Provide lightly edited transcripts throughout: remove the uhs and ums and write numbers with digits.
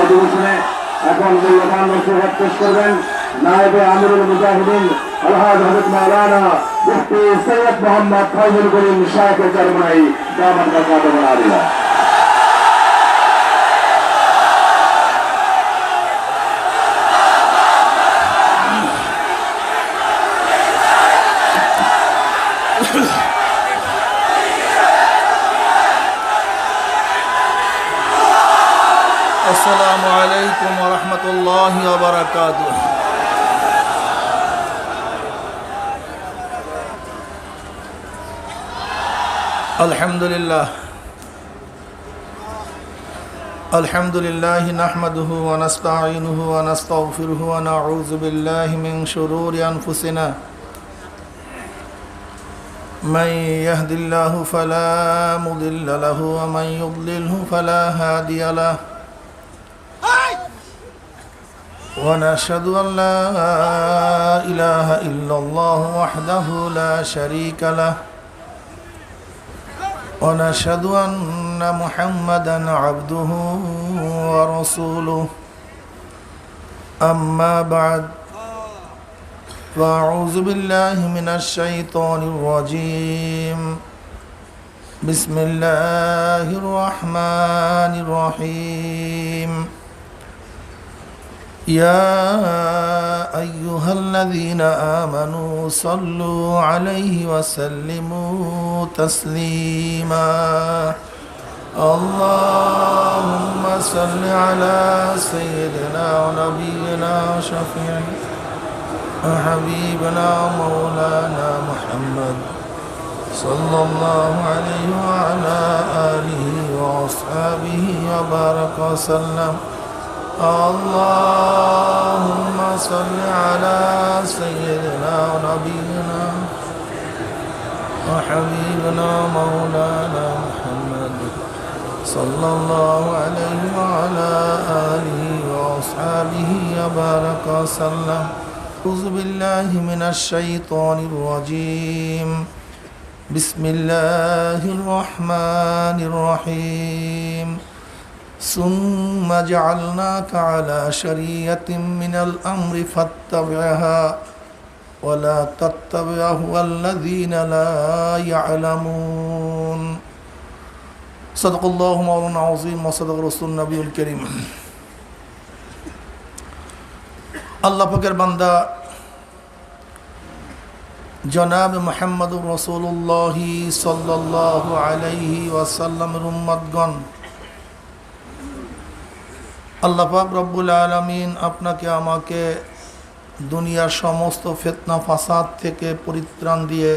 অধিবেশনে এখন মূল্যবান নসিহত পেশ করবেন নায়েবে আমিরুল মুজাহিদিন আলহাজ হযরত মাওলানা মুফতি সৈয়দ মোহাম্মদ ফয়জুল করিম শাইখ চরমনাই দামাত বরকাতুহু আলিয়া। আসসালামু আলাইকুম ওয়া রাহমাতুল্লাহি ওয়া বারাকাতুহু। আলহামদুলিল্লাহ নাহমাদুহু ওয়া নাস্তাঈনুহু ওয়া নাস্তাগফিরুহু ওয়া নাউযু বিল্লাহি মিন শুরুরি আনফুসিনা মান ইয়াহদিল্লাহু ফালা মুদিল্লা লাহু ওয়া মান ইউদ্লিলহু ফালা হাদিয়া লাহু ونشهد أن لا إله إلا الله وحده لا شريك له ونشهد أن محمدا عبده ورسوله أما بعد فأعوذ بالله من الشيطان الرجيم بسم الله الرحمن الرحيم يا أيها الذين آمنوا صلوا عليه وسلموا تسليما اللهم صل على سيدنا ونبينا وشفيعنا وحبيبنا مولانا محمد صلى الله عليه وعلى آله وأصحابه وبارك وسلم اللهم صل على سيدنا ونبينا وحبيبنا مولانا محمد صلى الله عليه وعلى آله وأصحابه وبارك وسلم أعوذ بالله من الشيطان الرجيم بسم الله الرحمن الرحيم ثم جعلناك على شريعة من الأمر فاتبعها ولا تتبع أهواء الذين لا يعلمون صدق الله مولانا العظيم وصدق رسول النبي الكريم আল্লাহ পাকের বান্দা জনাব মুহাম্মদুর রাসূলুল্লাহ সাল্লাল্লাহু আলাইহি ওয়াসাল্লামের উম্মতগণ, আল্লাহ পাক রব্বুল আলামিন আপনাকে আমাকে দুনিয়ার সমস্ত ফিতনা ফাসাদ থেকে পরিত্রাণ দিয়ে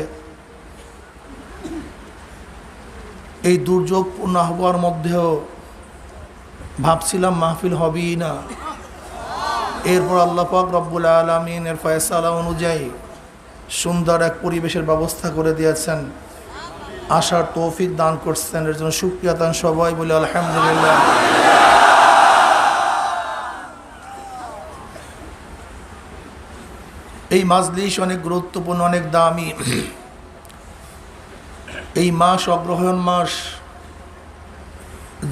এই দুর্যোগপূর্ণ আবহাওয়ার মধ্যেও ভাবছিলাম মাহফিল হবেই না, এরপর আল্লাহ পাক রব্বুল আলামিনের ফয়সালা অনুযায়ী সুন্দর এক পরিবেশের ব্যবস্থা করে দিয়েছেন, আসার তৌফিক দান করছেন। এর জন্য শুকরিয়া দান সবাই বলে আলহামদুলিল্লাহ। এই মাজলিস অনেক গুরুত্বপূর্ণ, অনেক দামি। এই মাস অগ্রহায়ণ মাস,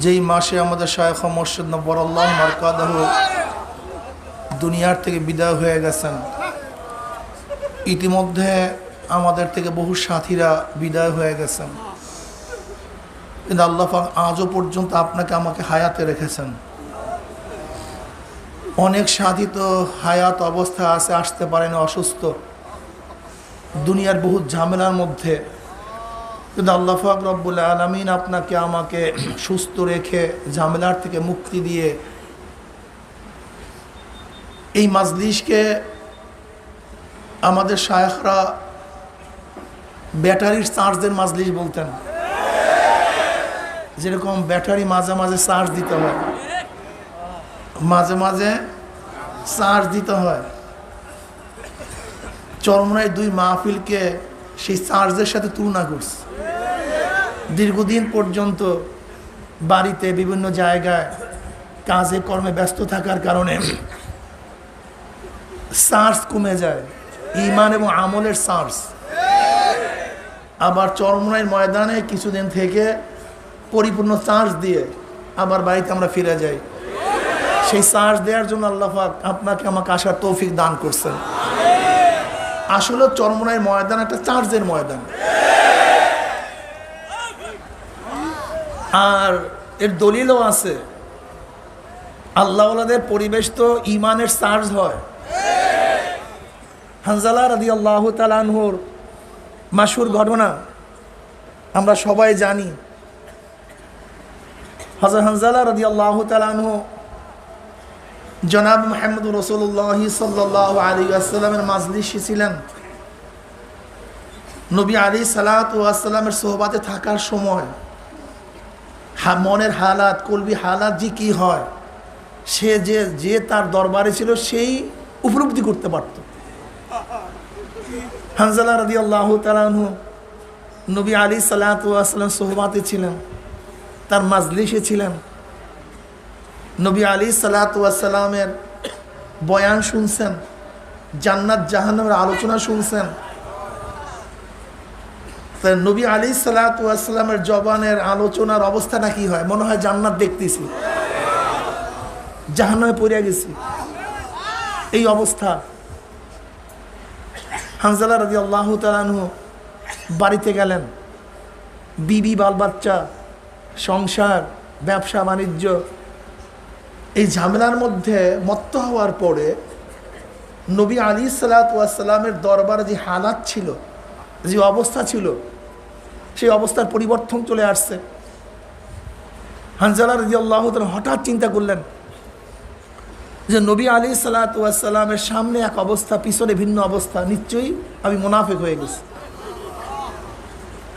যেই মাসে আমাদের শায়খ মুর্শিদ নব্বরাল্লাহু মারকাদাহু দুনিয়ার থেকে বিদায় হয়ে গেছেন। ইতিমধ্যে আমাদের থেকে বহু সাথীরা বিদায় হয়ে গেছেন, কিন্তু আল্লাহ পাক আজও পর্যন্ত আপনাকে আমাকে হায়াতে রেখেছেন। অনেক সাথী তো হায়াত অবস্থা আছে, আসতে পারেন অসুস্থ, দুনিয়ার বহু ঝামেলার মধ্যে, কিন্তু আল্লাহ পাক রব্বুল আলামিন আপনাকে আমাকে সুস্থ রেখে ঝামেলার থেকে মুক্তি দিয়ে এই মাজলিসকে আমাদের শায়খরা ব্যাটারির চার্জের মাজলিস বলতেন। যেরকম ব্যাটারি মাঝে মাঝে চার্জ দিতে হয়, মাঝে মাঝে চার্জ দিতে হয়, চরমনায় দুই মাহফিলকে সেই চার্জের সাথে তুলনা করছে। দীর্ঘদিন পর্যন্ত বাড়িতে বিভিন্ন জায়গায় কাজে কর্মে ব্যস্ত থাকার কারণে চার্জ কমে যায়, ঈমান এবং আমলের চার্জ। আবার চরমনাইয়ের ময়দানে কিছুদিন থেকে পরিপূর্ণ চার্জ দিয়ে আবার বাড়িতে আমরা ফিরে যাই। সেই চার্জ দেওয়ার জন্য আল্লাহ পাক আপনাকে আমাকে আসার তৌফিক দান করছেন। আসলে চরমনাইয়ের ময়দান একটা চার্জের ময়দান, আর এর দলিলও আছে। আল্লাহওয়ালাদের পরিবেশ তো ইমানের চার্জ হয়। হানজালা রাদিয়াল্লাহু তাআলা আনহুর মাশহুর ঘটনা আমরা সবাই জানি। হযরত হানজালা রাদিয়াল্লাহু তাআলা আনহু জনাব মুহাম্মদ রাসূলুল্লাহ সাল্লাল্লাহু আলাইহি ওয়াসাল্লামের মাজলিসে ছিলেন। নবী আলাইহিস সালাতু ওয়াস সালামের সোহবাতে থাকার সময় মনের হালাত, কলবি হালাত যে কি হয়, সে যে তার দরবারে ছিল সেই উপলব্ধি করতে পারত। হানজালা রাদিয়াল্লাহু তাআলা আনহু নবী আলাইহিস সালাতু ওয়াস সালাম সোহবাতে ছিলেন, তার মাজলিসে ছিলেন। নবী আলাইহিস সালাতু ওয়াস সালামের বয়ান শুনছেন, জান্নাত জাহান্নামের আলোচনা শুনছেন। তাই নবী আলাইহিস সালাতু ওয়াস সালামের জবানের আলোচনার অবস্থাটা কি হয়? মনে হয় জান্নাত দেখতেছি, জাহান্নামে পড়ে গেছি, এই অবস্থা। হানজালা রাদিয়াল্লাহু তাআলা আনহু বাড়িতে গেলেন। বিবি, বাল বাচ্চা, সংসার, ব্যবসা বাণিজ্য, এই ঝামেলার মধ্যে মত্ত হওয়ার পরে নবী আলাইহিস সালাতু ওয়াস সালামের দরবারে যে হালাত ছিল, যে অবস্থা ছিল, সেই অবস্থার পরিবর্তন চলে আসছে। হানজালা রাদিয়াল্লাহু তাআলা হঠাৎ চিন্তা করলেন যে নবী আলাইহিস সালাতু ওয়াস সালামের সামনে এক অবস্থা, পিছনে ভিন্ন অবস্থা, নিশ্চয়ই আমি মুনাফিক হয়ে গেছি।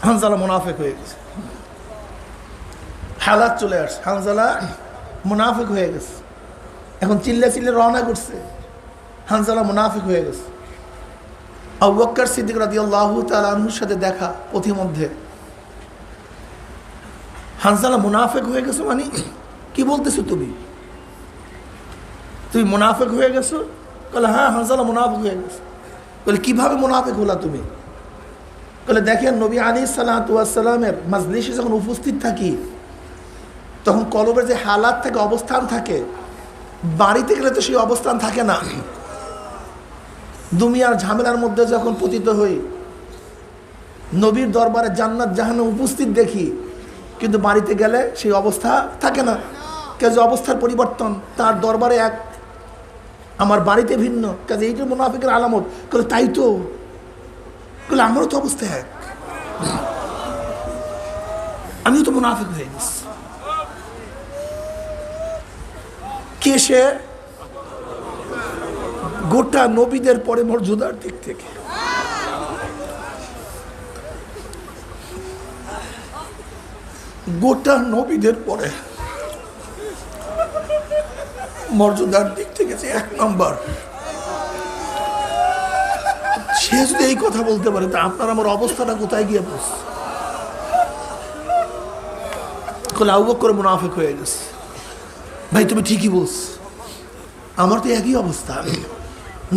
হানজালা মুনাফিক হয়ে গেছে, হালাত চলে আসছে, হানজালা মুনাফিক হয়ে গেছে। এখন চিল্লে চিল্লে রওনা করছে, হানজালা মুনাফিক হয়ে গেছে। আবু বকর সিদ্দিক রাদিয়াল্লাহু তাআলা আনহুর সাথে দেখা পথিমধ্যে। হানজালা মুনাফিক হয়ে গেছো মানে কি বলতেছো তুমি? তুমি মুনাফিক হয়ে গেছো? বলে হ্যাঁ, হানজালা মুনাফিক হয়ে গেছে। বলে কিভাবে মুনাফিক হলা তুমি? বলে দেখেন, নবী আলাইহিস সালাতু ওয়াস সালামের মাজলিসে যখন উপস্থিত থাকি তখন কলবের যে হালাত থাকে, অবস্থান থাকে, বাড়িতে গেলে তো সেই অবস্থান থাকে না। দুনিয়ার ঝামেলার মধ্যে যখন পতিত হই, নবীর দরবারে জান্নাত জাহান্নাম উপস্থিত দেখি, কিন্তু বাড়িতে গেলে সেই অবস্থা থাকে না। কাজে অবস্থার পরিবর্তন, তার দরবারে এক, আমার বাড়িতে ভিন্ন। কাজে এইটা মুনাফিকের আলামত। বলে তাই তো, বলে আমারও তো অবস্থা এক, আমিও তো মুনাফিক হয়ে গেছি। কে সে? গোটা নবীদের পরে মর্যাদার দিক থেকে গোটা নবীদের পরে মর্যাদার দিক থেকে যে এক নম্বর, সে যদি এই কথা বলতে পারে তা আপনার আমার অবস্থাটা কোথায় গিয়ে পড়ছে? আবু বকর মুনাফিক হয়ে গেছে। ভাই তুমি ঠিকই বলছ, আমার তো একই অবস্থা।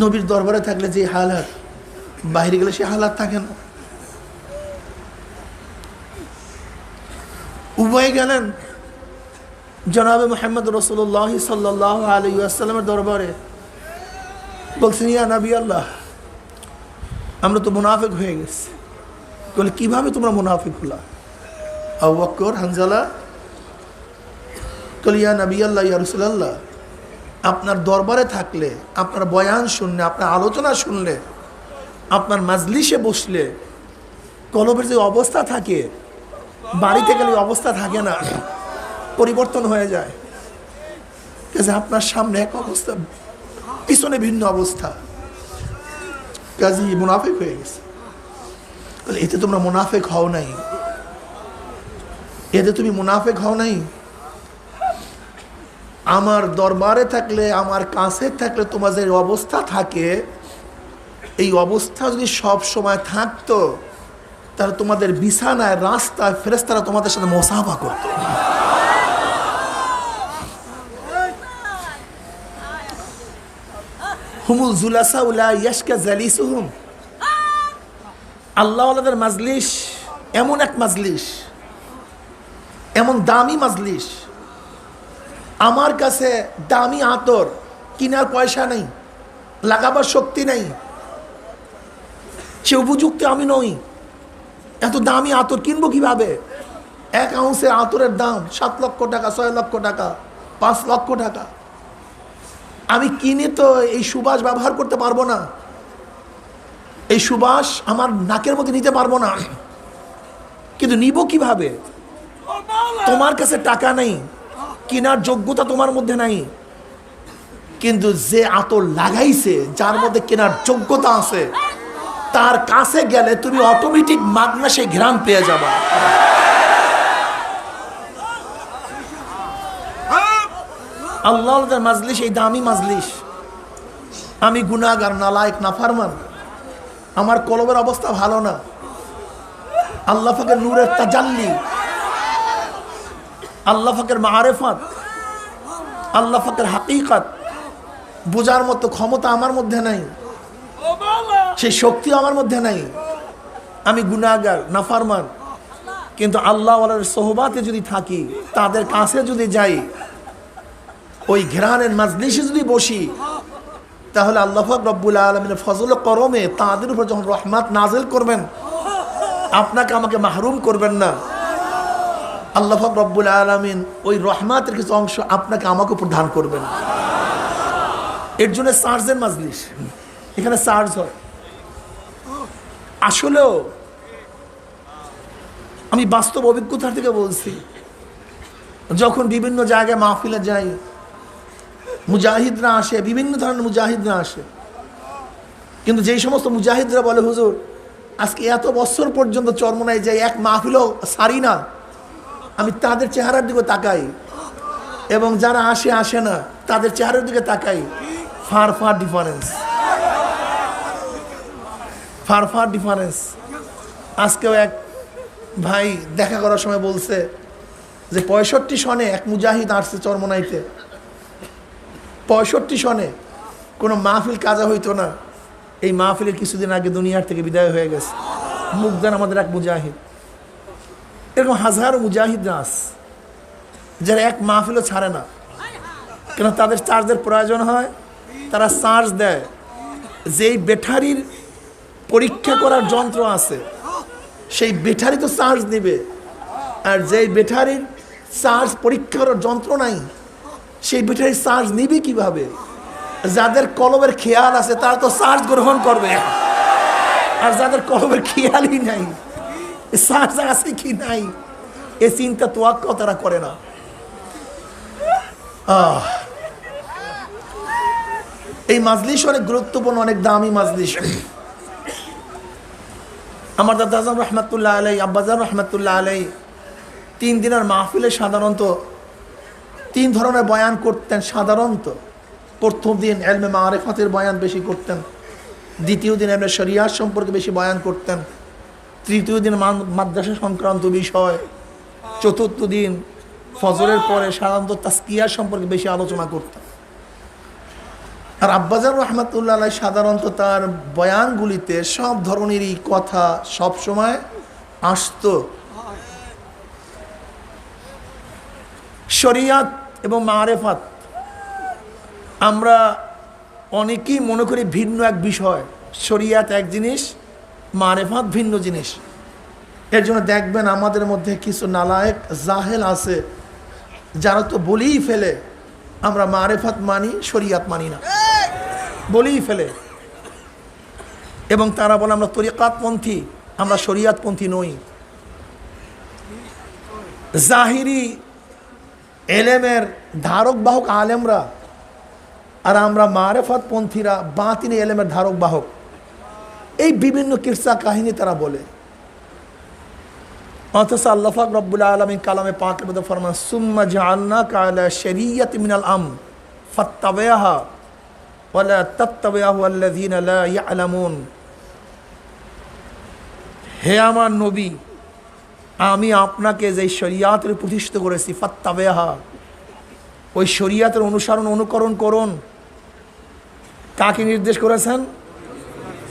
নবীর দরবারে থাকলে যে হালাত, বাইরে গেলে সে হালাত থাকে না। উভয় গেলেন জনাবে মুহাম্মদ রাসূলুল্লাহ সাল্লাল্লাহু আলাইহি ওয়াসাল্লামের দরবারে, বলছেন ইয়া নবী আল্লাহ, আমরা তো মুনাফিক হয়ে গেছি। বলে কিভাবে তোমরা মুনাফিক হলা? আবু বকর, হানজালা বলে ইয়া নবী আল্লাহ, ইয়া রাসূলুল্লাহ, আপনার দরবারে থাকলে, আপনার বয়ান শুনলে, আপনার আলোচনা শুনলে, আপনার মাজলিসে বসলে কলবের যে অবস্থা থাকে, বাড়িতে গেলে অবস্থা থাকে না, পরিবর্তন হয়ে যায়। কাজে আপনার সামনে এক অবস্থা, পিছনে ভিন্ন অবস্থা, কাজে মুনাফিক হয়ে গেছে। এতে তোমরা মুনাফিক হও নাই, এতে তুমি মুনাফিক হও নাই। আমার দরবারে থাকলে, আমার কাছে থাকলে তোমার যে অবস্থা থাকে, এই অবস্থা যদি সব সময় থাকতো তাহলে তোমাদের বিছানায়, রাস্তায় ফেরেশতারা তোমাদের সাথে মুসাফা করতো। হুমুল জুলাসা উলা ইয়াশকা জালিসুহুম। আল্লাহওয়ালাদের মাজলিস এমন এক মাজলিস, এমন দামি মাজলিস, আমার কাছে দামি আতর কেনার পয়সা নেই, লাগাবার শক্তি নেই, সে উপযুক্ত আমি নই। এত দামি আতর কিনবো কিভাবে? 1 আউন্সের আতরের দাম 7 লক্ষ টাকা, 6 লক্ষ টাকা, 5 লক্ষ টাকা। আমি কিনে তো এই সুবাস ব্যবহার করতে পারবো না, এই সুবাস আমার নাকের মধ্যে নিতে পারবো না। কিন্তু নিব কিভাবে? তোমার কাছে টাকা নেই, কেনার যোগ্যতা তোমার মধ্যে নাই, কিন্তু যে আতর লাগাইছে, যার মধ্যে কেনার যোগ্যতা আছে, তার কাছে গেলে তুমি অটোমেটিক মাগনা সেই ঘ্রাণ পেয়ে যাবা। আল্লাহর মাজলিস এই দামি মাজলিস। আমি গুনাহগার, নালায়েক, নাফরমান, আমার কলবের অবস্থা ভালো না। আল্লাহ পাকের নূরের তাজাল্লি, আল্লাহ পাকের মারিফাত, আল্লাহ পাকের হাকিকত বোঝার মতো ক্ষমতা আমার মধ্যে নাই, সেই শক্তি আমার মধ্যে নাই। আমি গুনাহগার, নাফরমান, কিন্তু আল্লাহ ওয়ালার সোহবাতে যদি থাকি, তাদের কাছে যদি যাই, ওই ঘেরানের মাজলিসে যদি বসি, তাহলে আল্লাহ পাক রব্বুল আলামিনের ফজল ও করমে তাদের উপর যখন রহমত নাজিল করবেন, আপনাকে আমাকে মাহরুম করবেন না। আল্লাহ পাক রব্বুল আলামিন ওই রহমতের কিছু অংশ আপনাকে আমাকে উপর দান করবেন। এর জন্য চার্জের মাজলিস, এখানে চার্জ হয়। আসলেও আমি বাস্তব অভিজ্ঞতা থেকে বলছি, যখন বিভিন্ন জায়গায় মাহফিলে যাই, মুজাহিদরা আসে, বিভিন্ন ধরনের মুজাহিদরা আসে, কিন্তু যেই সমস্ত মুজাহিদরা বলে হুজুর আজকে এত বছর পর্যন্ত চরমনায় যাই, এক মাহফিলও সারি না, আমি তাদের চেহারার দিকে তাকাই, এবং যারা আসে আসে না তাদের চেহারার দিকে তাকাই, far far difference, far far difference. আজকেও এক ভাই দেখা করার সময় বলছে যে 65 সনে এক মুজাহিদ আসছে চরমনাইতে। 65 সনে কোনো মাহফিল কাজা হইতো না, এই মাহফিলের কিছুদিন আগে দুনিয়ার থেকে বিদায় হয়ে গেছে। মুগদান আমাদের এক মুজাহিদ। এরকম হাজারো মুজাহিদরা আছে যারা এক মাহফিলও ছাড়ে না, কেন তাদের চার্জের প্রয়োজন হয়, তারা চার্জ দেয়। যেই ব্যাটারির পরীক্ষা করার যন্ত্র আছে, সেই ব্যাটারি তো চার্জ দিবে, আর যেই ব্যাটারির চার্জ পরীক্ষা করার যন্ত্র নাই, সেই ব্যাটারির চার্জ নিবে কিভাবে? যাদের কলবের খেয়াল আছে তারা তো চার্জ গ্রহণ করবে, আর যাদের কলবের খেয়ালই নাই, চার্জ আছে কি নাই এ চিন্তা তোয়াক্কাও তারা করে না। এই মাজলিস অনেক গুরুত্বপূর্ণ, অনেক দামি মাজলিস। আমার দাদা আজম রহমতুল্লাহ আলাই, আব্বাজান রহমতুল্লাহ আলাই 3 দিনের মাহফিলে সাধারণত 3 ধরনের বয়ান করতেন। সাধারণত প্রথম দিন ইলমে মারিফাতের বয়ান বেশি করতেন, দ্বিতীয় দিন ইলমে শরিয়াত সম্পর্কে বেশি বয়ান করতেন, তৃতীয় দিন মাদ্রাসা সংক্রান্ত বিষয়, চতুর্থ দিন ফজরের পরে সাধারণত তাজকিয়া সম্পর্কে বেশি আলোচনা করতেন। আর আব্বাজান রহমতুল্লাহ আলাই সাধারণত তার বয়ানগুলিতে সব ধরনেরই কথা সব সময় আসতো। শরিয়াত এবং মারিফাত আমরা অনেকেই মনে করি ভিন্ন এক বিষয়। শরিয়াত এক জিনিস, মারিফাত ভিন্ন জিনিস। এর জন্য দেখবেন আমাদের মধ্যে কিছু নালায়েক জাহেল আছে যারা তো বলেই ফেলে আমরা মারিফাত মানি, শরিয়াত মানি না, বলেই ফেলে। এবং তারা বলে আমরা তরিকাতপন্থী, আমরা শরিয়াতপন্থী নই। জাহিরি এলেমের ধারক বাহক আলেমরা, আর আমরা মারিফাতপন্থীরা বাতিনি এলেমের ধারক বাহক। এই বিভিন্ন কিসসা কাহিনী তারা বলে, অথচ আল্লাহ পাক রব্বুল আলামিন কালামে পাকের মধ্যে ফরমান সুম্মা জাআলনাকা আলা শরিয়াতিন মিনাল আমর ফাত্তাবি'হা ওয়ালা তাত্তাবি'হু আল্লাযীনা লা ইয়া'লামুন। হে আমার নবী, আমি আপনাকে যে শরিয়াতের প্রতিষ্ঠিত করেছি, ফাত্তাবি'হা, ওই শরিয়াতের অনুসরণ অনুকরণ করুন। কাকে নির্দেশ করেছেন?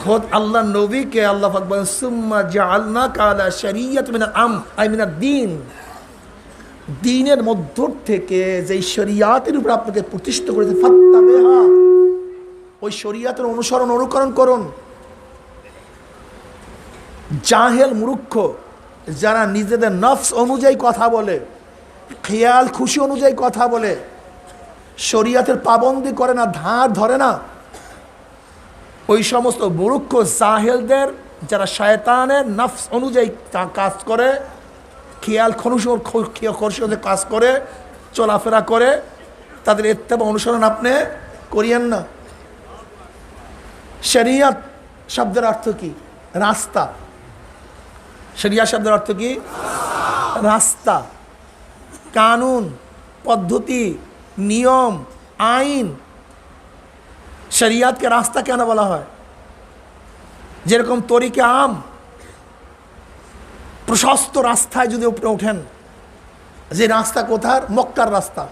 খোদ আল্লাহ নবীকে আল্লাহ পাক বলেন সুম্মা জাআলনাকা আলা শরিয়াতিন মিনাল আমর আই মিনাদ দ্বীন দ্বীনের মধ্য থেকে যে শরিয়াতের উপর আপনাকে প্রতিষ্ঠিত করেছে ফাত্তাবিহা, ওই শরিয়াতের অনুকরণ করুন। জাহেল মূর্খ যারা নিজেদের নফস অনুযায়ী কথা বলে, খেয়াল খুশি অনুযায়ী কথা বলে, শরিয়াতের পাবন্দি করে না, ধার ধরে না, ওই সমস্ত মূর্খ জাহেলদের যারা শয়তানের নফস অনুযায়ী কাজ করে, খেয়াল খুশি কাজ করে, চলাফেরা করে, তাদের ইত্তেবা অনুসরণ আপনি করিয়েন না। শরিয়াত শব্দের অর্থ কি? রাস্তা। শরিয়াত শব্দের অর্থ কি? রাস্তা, কানুন, পদ্ধতি, নিয়ম, আইন। শরিয়াতকে রাস্তা কেন বলা হয়? যেরকম তরিকে আম, প্রশস্ত রাস্তায় যদি উপরে ওঠেন, যে রাস্তা কোথার? মক্কার রাস্তা।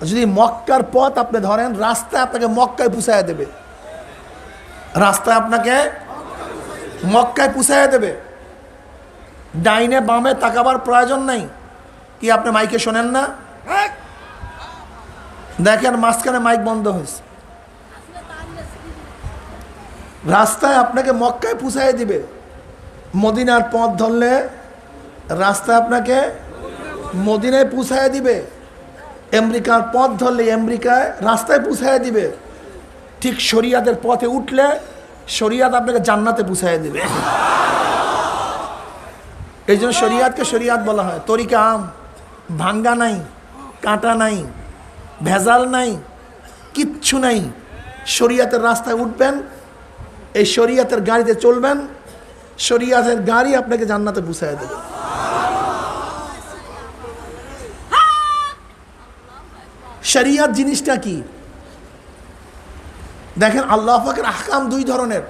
যদি মক্কার পথ আপনি ধরেন, রাস্তায় আপনাকে মক্কায় পুষাইয়া দেবে, রাস্তায় আপনাকে মক্কায় পুষাইয়া দেবে। ডাইনে বামে তাকাবার প্রয়োজন নাই। কি আপনি মাইকে শোনেন না? দেখেন মাঝখানে মাইক বন্ধ হয়েছে। রাস্তায় আপনাকে মক্কায় পুষাইয়া দিবে। মদিনার পথ ধরলে রাস্তা আপনাকে মদিনায় পুষাইয়া দিবে। আমেরিকার পথ ধরলে আমেরিকায় রাস্তায় পুষাইয়া দিবে। ঠিক শরিয়াতের পথে উঠলে শরিয়াত আপনাকে জান্নাতে পুষাইয়া দিবে। এই জন্য শরিয়াতকে শরিয়াত বলা হয়। তরিকা আম, ভাঙ্গা নাই, কাঁটা নাই, ভেজাল নাই, কিচ্ছু নাই। শরিয়াতের রাস্তায় উঠবেন, এই শরিয়াতের গাড়িতে চলবেন, শরিয়াতের গাড়ি আপনাকে জান্নাতে পৌঁছায় দেবে। শরিয়াত জিনিসটা কি? দেখেন আল্লাহ পাকের আহকাম দুই ধরনের,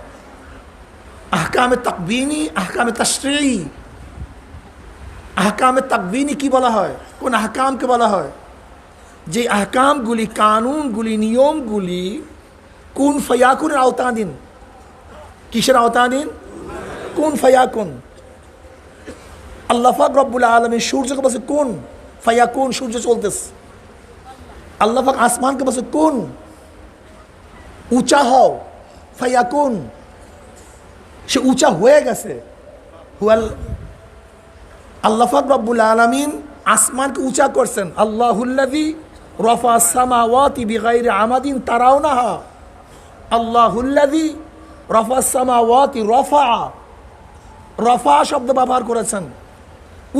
আহকামে তাকবিনী, আহকামে তাশরিঈ। আহকামে তাকবিনী কি বলা হয়? কোন আহকামকে বলা হয়? যে আহকামগুলি, কানুনগুলি, নিয়মগুলি কুন ফায়াকুনের আওতাধীন। কিসের আওতাধীন? কুন ফায়াকুন। আল্লাহ পাক রব্বুল আলামিন সূর্যকে বলছে কুন ফায়াকুন, সূর্য চলতেছে। আল্লাহ পাক আসমানকে বলছে কুন, উঁচা হও, ফায়াকুন, সে উঁচা হয়ে গেছে। আল্লাহ পাক রব্বুল আলামিন আসমানকে উঁচা করছেন। আল্লাহুল্লাযী রাফা'আস সামাওয়াতি বিগাইরি আমাদিন তারাউনাহা। আল্লাহুল্লাযী রাফা'আস সামাওয়াতি, রফা শব্দ ব্যবহার করেছেন,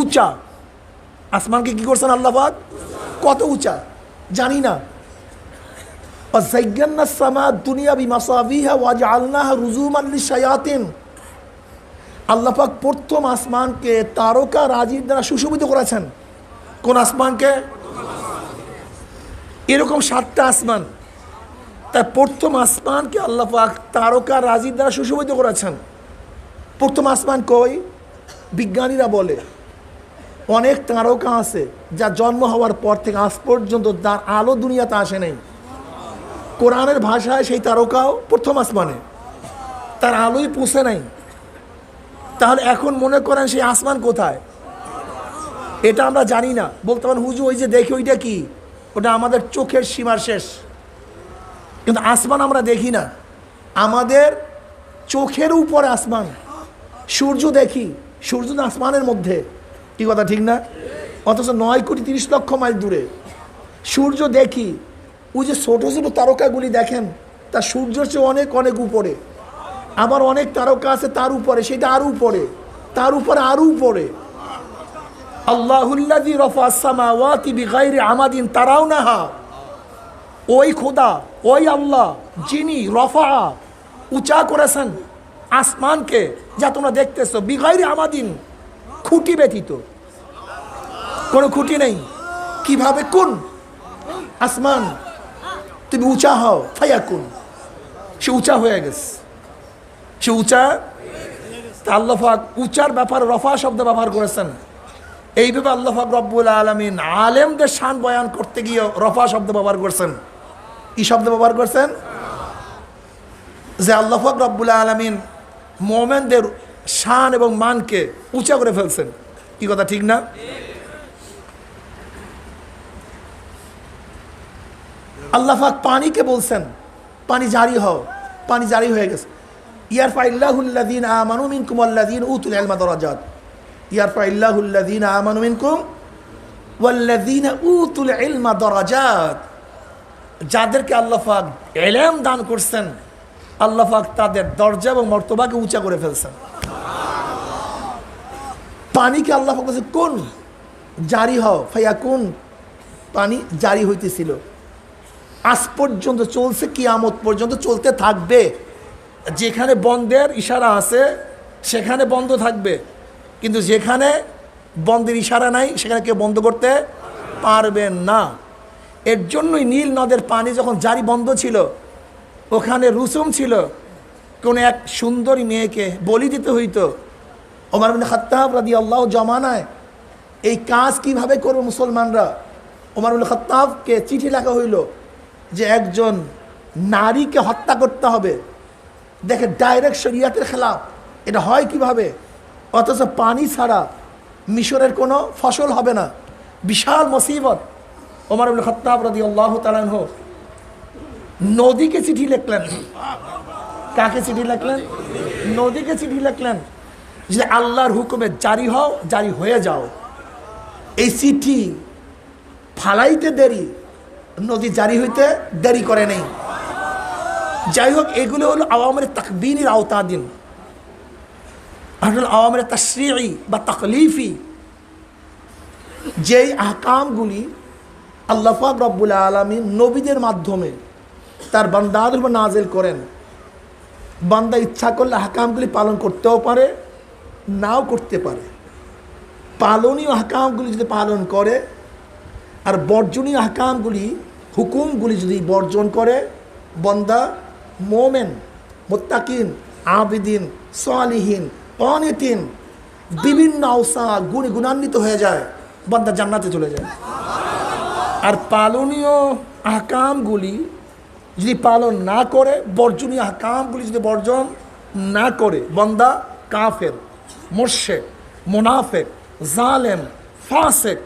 উঁচা। আসমানকে কি করছেন আল্লাহ পাক? কত উঁচা জানি না। ওয়াযায়্যানাস সামা'আদ দুনিয়া বিমাসাবিহা ওয়াজআলনাহা রুজুমান লিশ-শায়াতিন। আল্লাহ পাক প্রথম আসমানকে তারকা রাজির দ্বারা সুশোভিত করেছেন। কোন আসমানকে? এরকম 7টা আসমান, তাই প্রথম আসমানকে আল্লাহ পাক তারকা রাজির দ্বারা সুশোভিত করেছেন। প্রথম আসমান কই? বিজ্ঞানীরা বলে অনেক তারকা আছে যা জন্ম হওয়ার পর থেকে আজ পর্যন্ত তার আলো দুনিয়াতে আসে নাই। কোরআনের ভাষায় সেই তারকাও প্রথম আসমানে, তার আলোই পৌঁছে নাই। তাহলে এখন মনে করেন সেই আসমান কোথায়? এটা আমরা জানি না। বলতে পারেন হুজুর ওই যে দেখি ওইটা কি? ওটা আমাদের চোখের সীমার শেষ। কিন্তু আসমান আমরা দেখি না, আমাদের চোখের উপরে আসমান। সূর্য দেখি, সূর্য তো আসমানের মধ্যে, কি কথা ঠিক না? অথচ 9,30,00,000 মাইল দূরে সূর্য দেখি। ওই যে ছোটো ছোটো তারকাগুলি দেখেন, তা সূর্যের চেয়ে অনেক অনেক উপরে। আবার অনেক তারকা আছে তার উপরে, সেটা আরও উপরে, তার উপরে আরও উপরে। আল্লাহুল্লাযী রাফা'আস সামাওয়াতি বিগাইরি আমাদিন তারাউনাহা। ওই খোদা, ওই আল্লাহ যিনি রফা, উঁচা করেছেন আসমানকে, যা তোমরা দেখতেছো, বিগাইরি আমাদিন, খুঁটি ব্যতীত, কোনো খুঁটি নেই। কিভাবে? কোন আসমান তুমি উঁচা হও, ফায়াকুন, সে উঁচা হয়ে গেছে, সে উঁচা। আল্লাহ পাক উঁচার ব্যাপারে রফা শব্দ ব্যবহার করেছেন। এইভাবে আল্লাহ পাক রব্বুল আলামিন আলেমদের শান বয়ান করতে গিয়ে রফা শব্দ ব্যবহার করছেন। কি শব্দ ব্যবহার করছেন? যে আল্লাহ পাক রব্বুল আলামিন মুমিনদের শান এবং মানকে উঁচা করে ফেলছেন। কি কথা ঠিক না? আল্লাহ পাক পানিকে বলছেন পানি জারি হও, পানি জারি হয়ে গেছে। ইয়ারফাইল্লাহুল্লাযীনা আমানু মিনকুম ওয়াল্লাযীনা উতুল ইলমা দারাজাত, ইয়ারফাইল্লাহুল্লাযীনা আমানু মিনকুম ওয়াল্লাযীনা উতুল ইলমা দারাজাত। যাদেরকে আল্লাহ পাক ইলম দান করছেন, আল্লাহ পাক তাদের দরজা এবং মর্তবাকে উঁচা করে ফেলছেন। পানিকে আল্লাহ পাক বলছে কোন জারি হও, ফায়াকুন, পানি জারি হইতেছিল। আজ পর্যন্ত চলছে, কিয়ামত পর্যন্ত চলতে থাকবে। যেখানে বন্ধের ইশারা আছে সেখানে বন্ধ থাকবে, কিন্তু যেখানে বন্ধের ইশারা নাই সেখানে কেউ বন্ধ করতে পারবেন না। এর জন্যই নীল নদের পানি যখন জারি বন্ধ ছিল, ওখানে রুসুম ছিল, কোনো এক সুন্দরী মেয়েকে বলি দিতে হইতো। ওমর ইবনে খাত্তাব রাদিয়াল্লাহু জামানায় এই কাজ কিভাবে করবে মুসলমানরা? ওমর ইবনে খাত্তাবকে চিঠি লেখা হইল যে একজন নারীকে হত্যা করতে হবে। দেখে ডাইরেক্ট শরিয়াতের খেলাফ, এটা হয় কিভাবে? অথচ পানি ছাড়া মিশরের কোনো ফসল হবে না, বিশাল মুসিবত। ওমর ইবনে খাত্তাব রাদিয়াল্লাহু তাআলা আনহু নদীকে চিঠি লিখলেন। কাকে চিঠি লিখলেন? নদীকে চিঠি লিখলেন যে আল্লাহর হুকুমে জারি হও, জারি হয়ে যাও। এই চিঠি ফালাইতে দেরি, নদী জারি হইতে দেরি করে নেই। যাই হোক, এগুলো হলো আওয়ামের তাকবীনের আওতাদিন, আওয়ামের তাশরিঈ বা তাকলিফি। যেই আহকামগুলি আল্লাহ পাক রব্বুল আলামিন নবীদের মাধ্যমে তার বান্দাদের উপর নাজিল করেন, বান্দা ইচ্ছা করলে আহকামগুলি পালন করতেও পারে, নাও করতে পারে। পালনীয় আহকামগুলি যদি পালন করে আর বর্জনীয় আহকামগুলি, হুকুমগুলি যদি বর্জন করে, বান্দা মোমেন, মুত্তাকিন, আবিদিন, সালিহিন, কানিতিন, বিভিন্ন আওসা গুণে গুণান্বিত হয়ে যায়, বান্দা জান্নাতে চলে যায়। আর পালনীয় আহকামগুলি যদি পালন না করে, বর্জনীয় আহকামগুলি যদি বর্জন না করে, বান্দা কাফের, মুশরিক, মুনাফিক, জালেম, ফাসিক,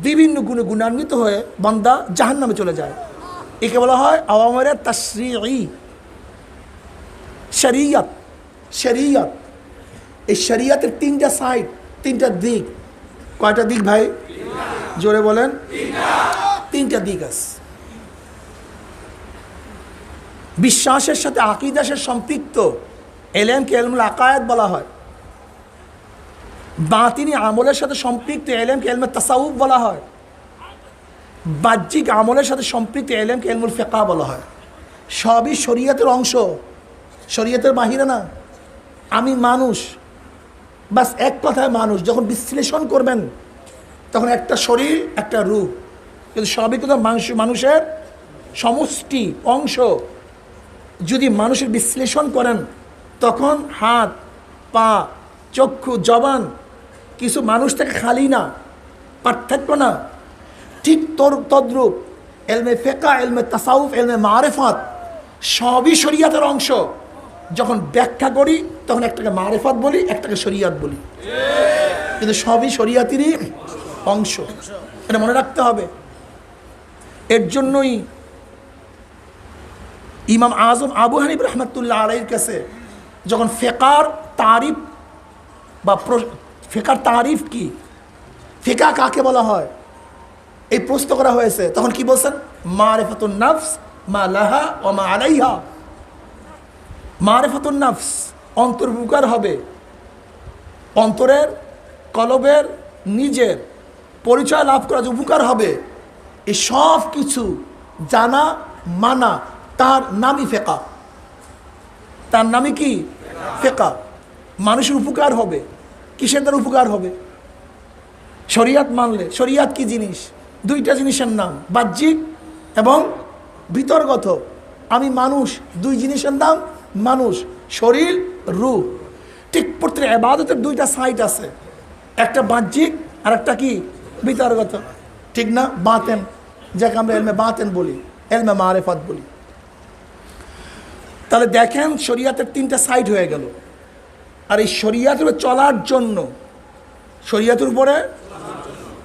বিভিন্ন গুণে গুণান্বিত হয়ে বান্দা জাহান্নামে চলে যায়। একে বলা হয় আওয়ামের তাশরিঈ, শরিয়ত। শরিয়ত, এই শরিয়তের তিনটা সাইড, তিনটা দিক। কয়টা দিক ভাই? জোরে বলেন। তিনটা দিক আছে। বিশ্বাসের সাথে আকীদার সাথে সম্পৃক্ত ইলমকে ইলমুল আকায়েদ বলা হয়। বাতিনি আমলের সাথে সম্পৃক্ত ইলমকে ইলমুত তাসাউফ বলা হয়। বাহ্যিক আমলের সাথে সম্পৃক্ত ইলমকে ইলমুল ফিকহ বলা হয়। সবই শরীয়তের অংশ, শরীয়তের বাহিরে না। আমি মানুষ, বাস এক কথায় মানুষ। যখন বিশ্লেষণ করবেন তখন একটা শরীর, একটা রূপ, কিন্তু সবই কিন্তু মানুষের সমষ্টি, অংশ। যদি মানুষের বিশ্লেষণ করেন তখন হাত, পা, চক্ষু, জবান কিছু মানুষ থেকে খালি না, পার্থক্য না। ঠিক তদ্রূপ ইলমে ফিকহ, ইলমে তাসাউফ, ইলমে মারিফাত সবই শরীয়তের অংশ। যখন ব্যাখ্যা করি তখন একটাকে মারিফাত বলি, একটাকে শরীয়ত বলি, কিন্তু সবই শরীয়তেরই অংশ। এটা মনে রাখতে হবে। এর জন্যই ইমাম আজম আবু হানিফা রাহমাতুল্লাহ আলাইহির কাছে যখন ফিকহর তারিফ বা ফিকহর তারিফ কি, ফিকহ কাকে বলা হয়, এই প্রশ্ন করা হয়েছে, তখন কি বলছেন? মারিফাতুন নফস মা লাহা ওয়া মা আলাইহা। মারিফাতুন নফস, অন্তর উপকার হবে, অন্তরের, কলবের, নিজের পরিচয় লাভ করা যে উপকার হবে, এই সব কিছু জানা, মানা, তার নামই ফিকহ। তার নামই কি? ফিকহ। মানুষের উপকার হবে। কিসের দ্বারা উপকার হবে? শরীয়ত মানলে। শরীয়ত কি জিনিস? দুইটা জিনিসের নাম, বাহ্যিক এবং ভিতরগত। আমি মানুষ, দুই জিনিসের নাম মানুষ, শরীর, রূহ। ঠিক প্রত্যেক ইবাদতের দুইটা সাইড আছে, একটা বাহ্যিক আর একটা কি ভিতরগত, ঠিক না? বাতেন, যাকে আমরা ইলমে বাতেন বলি, ইলমে মারিফাত বলি। তাহলে দেখেন শরীয়তের তিনটা সাইড হয়ে গেল। আর এই শরীয়তের চলার জন্য, শরীয়তের উপরে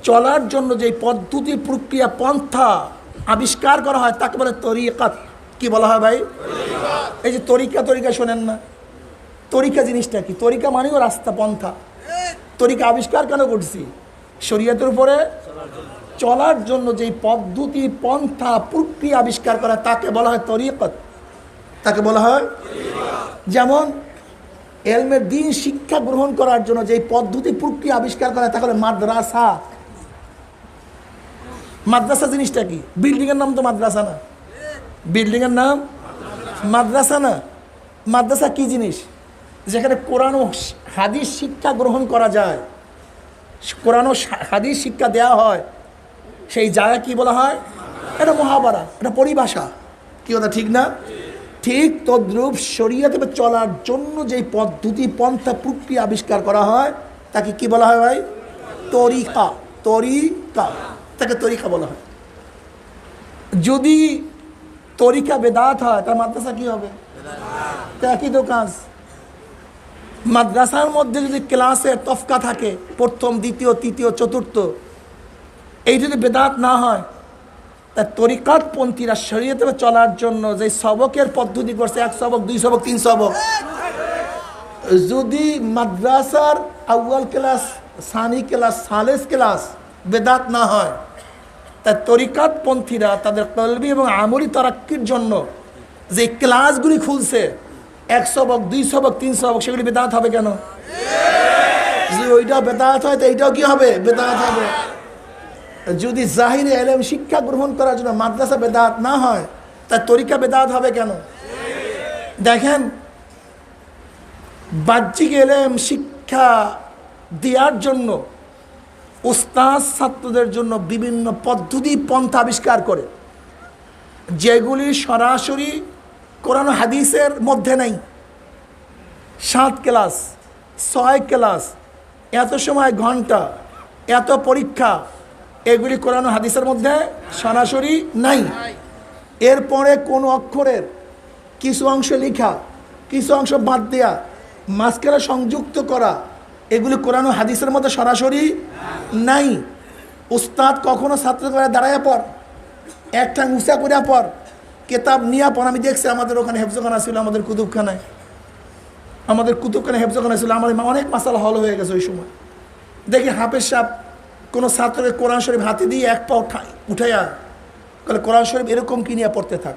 চলার জন্য যে পদ্ধতি, প্রক্রিয়া, পন্থা আবিষ্কার করা হয় তাকে বলে তরিকাত। কি বলা হয় ভাই? এই যে তরিকা, তরিকা শোনেন না, তরিকা জিনিসটা কি? তরিকা মানেও রাস্তা, পন্থা। তরিকা আবিষ্কার কেন করছি? শরীয়তের উপরে চলার জন্য যেই পদ্ধতি, পন্থা, প্রক্রিয়া আবিষ্কার করা তাকে বলা হয় তরিকত, তাকে বলা হয়। যেমন এলমের দিন শিক্ষা গ্রহণ করার জন্য যেই পদ্ধতি, প্রক্রিয়া আবিষ্কার করা তাকে বলে মাদ্রাসা। মাদ্রাসা জিনিসটা কি? বিল্ডিংয়ের নাম তো মাদ্রাসা না, বিল্ডিংয়ের নাম মাদ্রাসা না। মাদ্রাসা কি জিনিস? যেখানে কোরআন ও হাদিস শিক্ষা গ্রহণ করা যায়, কোরআন ও হাদিস শিক্ষা দেওয়া হয়, সেই জায়গা কি বলা হয়? এটা মুহাবারা, এটা পরিভাষা। কি কথা ঠিক না? ঠিক তদ্রূপ শরীয়তে চলার জন্য যেই পদ্ধতি, পন্থা, প্রক্রিয়া আবিষ্কার করা হয় তাকে কি বলা হয় ভাই? তরিকা। তরিকা, তাকে তরিকা বলা হয়। যদি তরিকা বেদাত হয় তার মাদ্রাসা কি হবে? একই তো কাজ। মাদ্রাসার মধ্যে যদি ক্লাসের তফকা থাকে, প্রথম, দ্বিতীয়, তৃতীয়, চতুর্থ, এই যদি বেদাত না হয়, তা তরিকাতপন্থীরা শরীয়তে চলার জন্য যে সবকের পদ্ধতি করছে, 1 সবক, 2 সবক, 3 সবক, যদি মাদ্রাসার আউয়াল class, Sunny class, Salles class বেদাত না হয়, তা তরিকাতপন্থীরা তাদের কলবি এবং আমলি তারাক্কির জন্য যে ক্লাসগুলি খুলছে, 1 সবক, 2 সবক, 3 সবক, সেগুলি বেদাত হবে কেন? যদি ওইটাও বেদাত হয় তো এইটাও কি হবে? বেদাত হবে। যদি জাহিরে এলেম শিক্ষা গ্রহণ করার জন্য মাদ্রাসা বেদাত না হয়, তা তরিকা বেদাত হবে কেন? দেখেন, বাহ্যিক এলেম শিক্ষা দেওয়ার জন্য উস্তাদ ছাত্রদের জন্য বিভিন্ন পদ্ধতি, পন্থা আবিষ্কার করে, যেগুলি সরাসরি কোরআন হাদিসের মধ্যে নেই। 7 ক্লাস, 6 ক্লাস, এত সময় ঘন্টা, এত পরীক্ষা, এগুলি কোরআন হাদিসের মধ্যে সরাসরি নাই। এরপরে কোন অক্ষরের কিছু অংশ লেখা, কিছু অংশ বাদ দেয়া, মাঝখানে সংযুক্ত করা, এগুলি কোরআন হাদিসের মধ্যে সরাসরি নাই। উস্তাদ কখনো ছাত্র করে দাঁড়াইয়া পর, একটা উঁচা করে পর, কেতাব নিয়ে পর। আমি দেখছি আমাদের ওখানে হেফজখানা ছিল, আমাদের কুতুবখানায়, হেফজখানা ছিল। আমার অনেক মাসালা হল হয়ে গেছে ওই সময়। দেখি হাফেজ সাহেব কোনো ছাত্রকে কোরআন শরীফ হাতে দিয়ে 1 পা উঠাইয়া বলে, কোরআন শরীফ এরকম কি নিয়ে পড়তে থাক,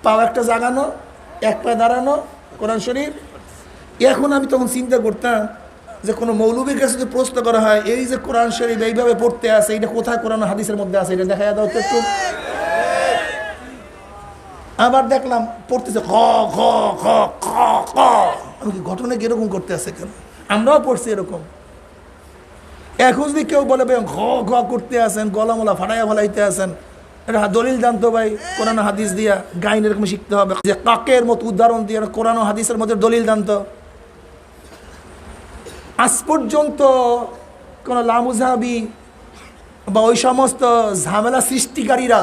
পাও একটা জাগানো, 1 পায়ে দাঁড়ানো, কোরআন শরীফ। এখন আমি তখন চিন্তা করতাম যে কোনো মৌলবীর কাছে যদি প্রশ্ন করা হয়, এই যে কোরআন শরীফ এইভাবে পড়তে আছে, এটা কোথায় কোরআন হাদিসের মধ্যে আছে, এটা দেখা দাও তো একটু। আবার দেখলাম পড়তেছে খ খ খ খ খ। আমি কি ঘটনা কিরকম করতে আছে কেন? আমরাও পড়ছি এরকম। এখন যদি কেউ বলে ভাই ঘ ঘ করতে আসেন, গলামলা ফাটাইয়া ফলাইতে আসেন, এটা দলিল জানতো ভাই কোরআন হাদিস দিয়া, গাইন এরকম শিখতে হবে, যে কাকের মতো উদাহরণ দিয়ে কোরআন হাদিসের মধ্যে দলিল জানতো। আজ পর্যন্ত কোন লামুজাহাবি বা ওই সমস্ত ঝামেলা সৃষ্টিকারীরা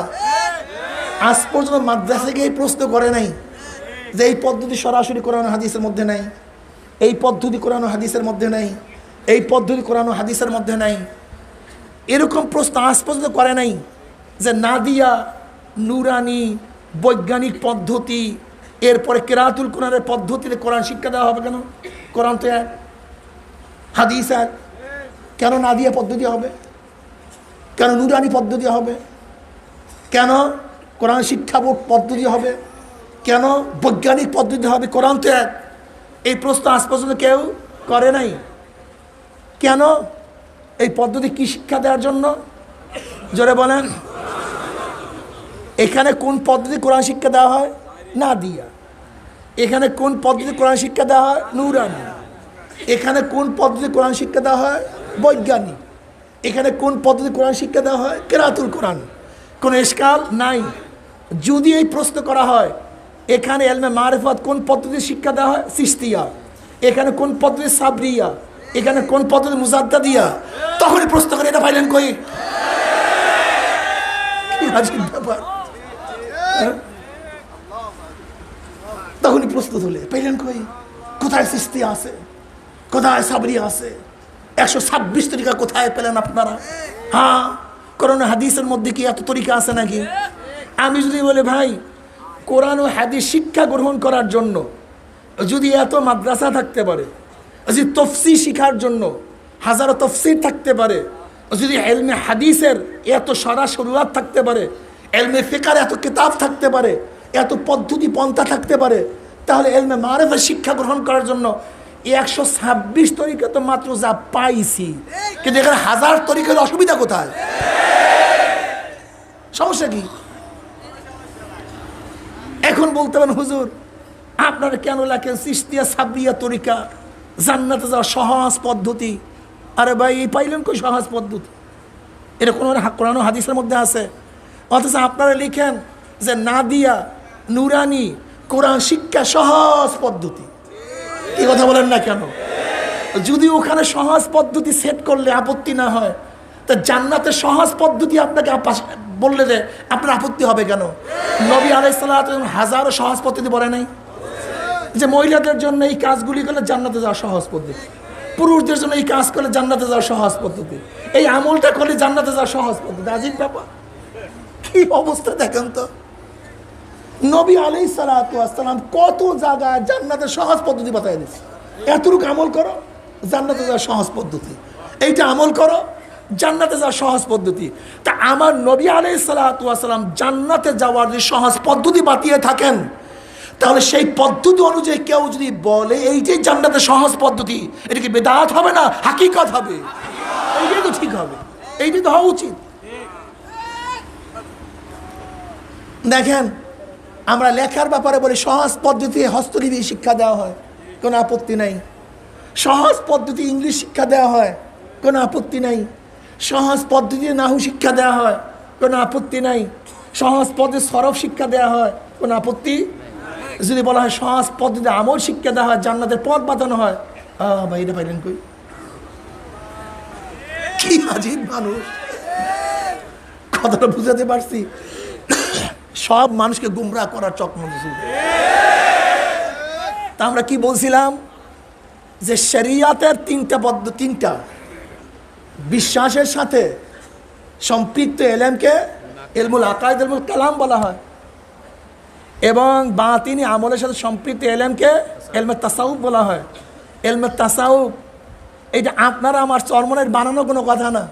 আজ পর্যন্ত মাদ্রাসাকে এই প্রশ্ন করে নাই যে এই পদ্ধতি সরাসরি কোরআন হাদিসের মধ্যে নাই, এই পদ্ধতি কোরআন হাদিসের মধ্যে নাই, এই পদ্ধতি কোরআন হাদিসের মধ্যে নাই। এরকম প্রশ্ন আজ পর্যন্ত করে নাই যে নাদিয়া, নুরানি, বৈজ্ঞানিক পদ্ধতি, এরপরে কেরাতুল কোরআনের পদ্ধতিতে কোরআন শিক্ষা দেওয়া হবে কেন? কোরআন তো এক, হাদিস এক, কেন নাদিয়া পদ্ধতি হবে? কেন নুরানি পদ্ধতি হবে? কেন কোরআন শিক্ষা বোর্ড পদ্ধতি হবে? কেন বৈজ্ঞানিক পদ্ধতি হবে? কোরআন তো এক। এই প্রশ্ন আজ পর্যন্ত কেউ করে নাই। কেন? এই পদ্ধতি কি শিক্ষা দেওয়ার জন্য? জোরে বলেন। এখানে কোন পদ্ধতি কোরআন শিক্ষা দেওয়া হয়? নাদিয়া। এখানে কোন পদ্ধতি কোরআন শিক্ষা দেওয়া হয়? নুরানি। এখানে কোন পদ্ধতি কোরআন শিক্ষা দেওয়া হয়? বৈজ্ঞানিক। এখানে কোন পদ্ধতি কোরআন শিক্ষা দেওয়া হয়? কেরাতুল কোরআন। কোনো ইশকাল নাই। যদি এই প্রশ্ন করা হয় এখানে এলমে মারিফত কোন পদ্ধতি শিক্ষা দেওয়া হয়? চিশতিয়া। এখানে কোন পদ্ধতি সাবরিয়া, এখানে কোন পদ্ধতি মুজাদ্দাদিয়া, তখনই প্রশ্ন করে এটা পাইলেন কই? কি আজীব ব্যাপার। তখনই প্রশ্ন তুলে পাইলেন কই? কোথায় চিশতিয়া আছে, কোথায় সাবরিয়া আছে, 126 তরিকা কোথায় পেলেন আপনারা? হ্যাঁ, কোরআন হাদিসের মধ্যে কি এত তরিকা আছে নাকি? আমি যদি বলি ভাই কোরআন ও হাদিস শিক্ষা গ্রহণ করার জন্য যদি এত মাদ্রাসা থাকতে পারে, যদি তফসির শিখার জন্য হাজারো তফসির থাকতে পারে, যদি এলমে হাদিসের এত সারা শরুয়াত থাকতে পারে, এলমে ফিকার এত কিতাব থাকতে পারে, এত পদ্ধতি পন্থা থাকতে পারে, তাহলে এলমে মারিফার শিক্ষা গ্রহণ করার জন্য 126 তরিকা তো মাত্র যা পাইছি, কিন্তু এখানে হাজার তরিকার অসুবিধা কোথায়? সমস্যা কি? এখন বলতে পারেন হুজুর আপনারা কেন লেখেন চিশতিয়া সাবরিয়া তরিকা, জান্নাতে যাওয়ার সহজ পদ্ধতি? আরে ভাই এই পাইলেন কই সহজ পদ্ধতি? এটা কোনো কোরআন ও হাদিসের মধ্যে আছে? অথচ আপনারা লিখেন যে নাদিয়া নুরানি কোরআন শিক্ষা সহজ পদ্ধতি। এই কথা বলেন না কেন? যদি ওখানে সহজ পদ্ধতি সেট করলে আপত্তি না হয়, তা জান্নাতের সহজ পদ্ধতি আপনাকে বললে যে আপনার আপত্তি হবে কেন? নবী আলাইহিস সালাম হাজারো সহজ পদ্ধতি বলে নাই যে মহিলাদের জন্য এই কাজগুলি করলে জান্নাতে যাওয়া সহজ পদ্ধতি, পুরুষদের জন্য এই কাজ করলে জান্নাতে যাওয়া সহজ পদ্ধতি, এই আমলটা করলে জান্নাতে যাওয়া সহজ পদ্ধতি। আজিব ব্যাপার, কি অবস্থা দেখেন তো। নবী আলাইহিস সালাম কত জায়গায় জান্নাতের সহজ পদ্ধতি বাতায় দিচ্ছে, এতটুকু আমল করো জান্নাতে যাওয়ার সহজ পদ্ধতি, এইটা আমল করো জান্নাতে যাওয়ার সহজ পদ্ধতি। তা আমার নবী আলাইহিস সালাম জান্নাতে যাওয়ার যে সহজ পদ্ধতি বাতিয়ে থাকেন, তাহলে সেই পদ্ধতি অনুযায়ী কেউ যদি বলে এই যে জান্নাতের সহজ পদ্ধতি, এটা কি বেদাত হবে না হাকিকত হবে? এইটাই তো ঠিক হবে, এইটাই তো হওয়া উচিত। দেখেন আমরা লেখার ব্যাপারে বলি সহজ পদ্ধতি হস্তলিপি শিক্ষা দেওয়া হয়, কোনো আপত্তি নাই। সহজ পদ্ধতি ইংলিশ শিক্ষা দেওয়া হয়, কোনো আপত্তি নাই। সহজ পদ্ধতিতে নাহু শিক্ষা দেওয়া হয়, কোনো আপত্তি নাই। সহজ পদ্ধতি সরফ শিক্ষা দেওয়া হয়, কোনো আপত্তি। যদি বলা হয় সহজ পদ্ধতিতে আমল শিক্ষা দেওয়া হয়, জান্নাতের পথ বাঁধানো হয়, ভাই এটা পাইলেন কই? কি আজীব মানুষ, কথাটা বুঝাতে পারছি? সব মানুষকে গুমরাহ করার চক্রান্ত। তা আমরা কি বলছিলাম যে শরিয়াতের তিনটা বিশ্বাসের সাথে সম্পৃক্ত এলেমকে ইলমুল আকায়েদ ইলমুল কালাম বলা হয়, এবং বাতিনি আমলের সাথে সম্পৃক্ত এলেমকে ইলমে তাসাউফ বলা হয়। ইলমে তাসাউফ এটা আপনারা আমার চরমনের বানানো কোনো কথা না।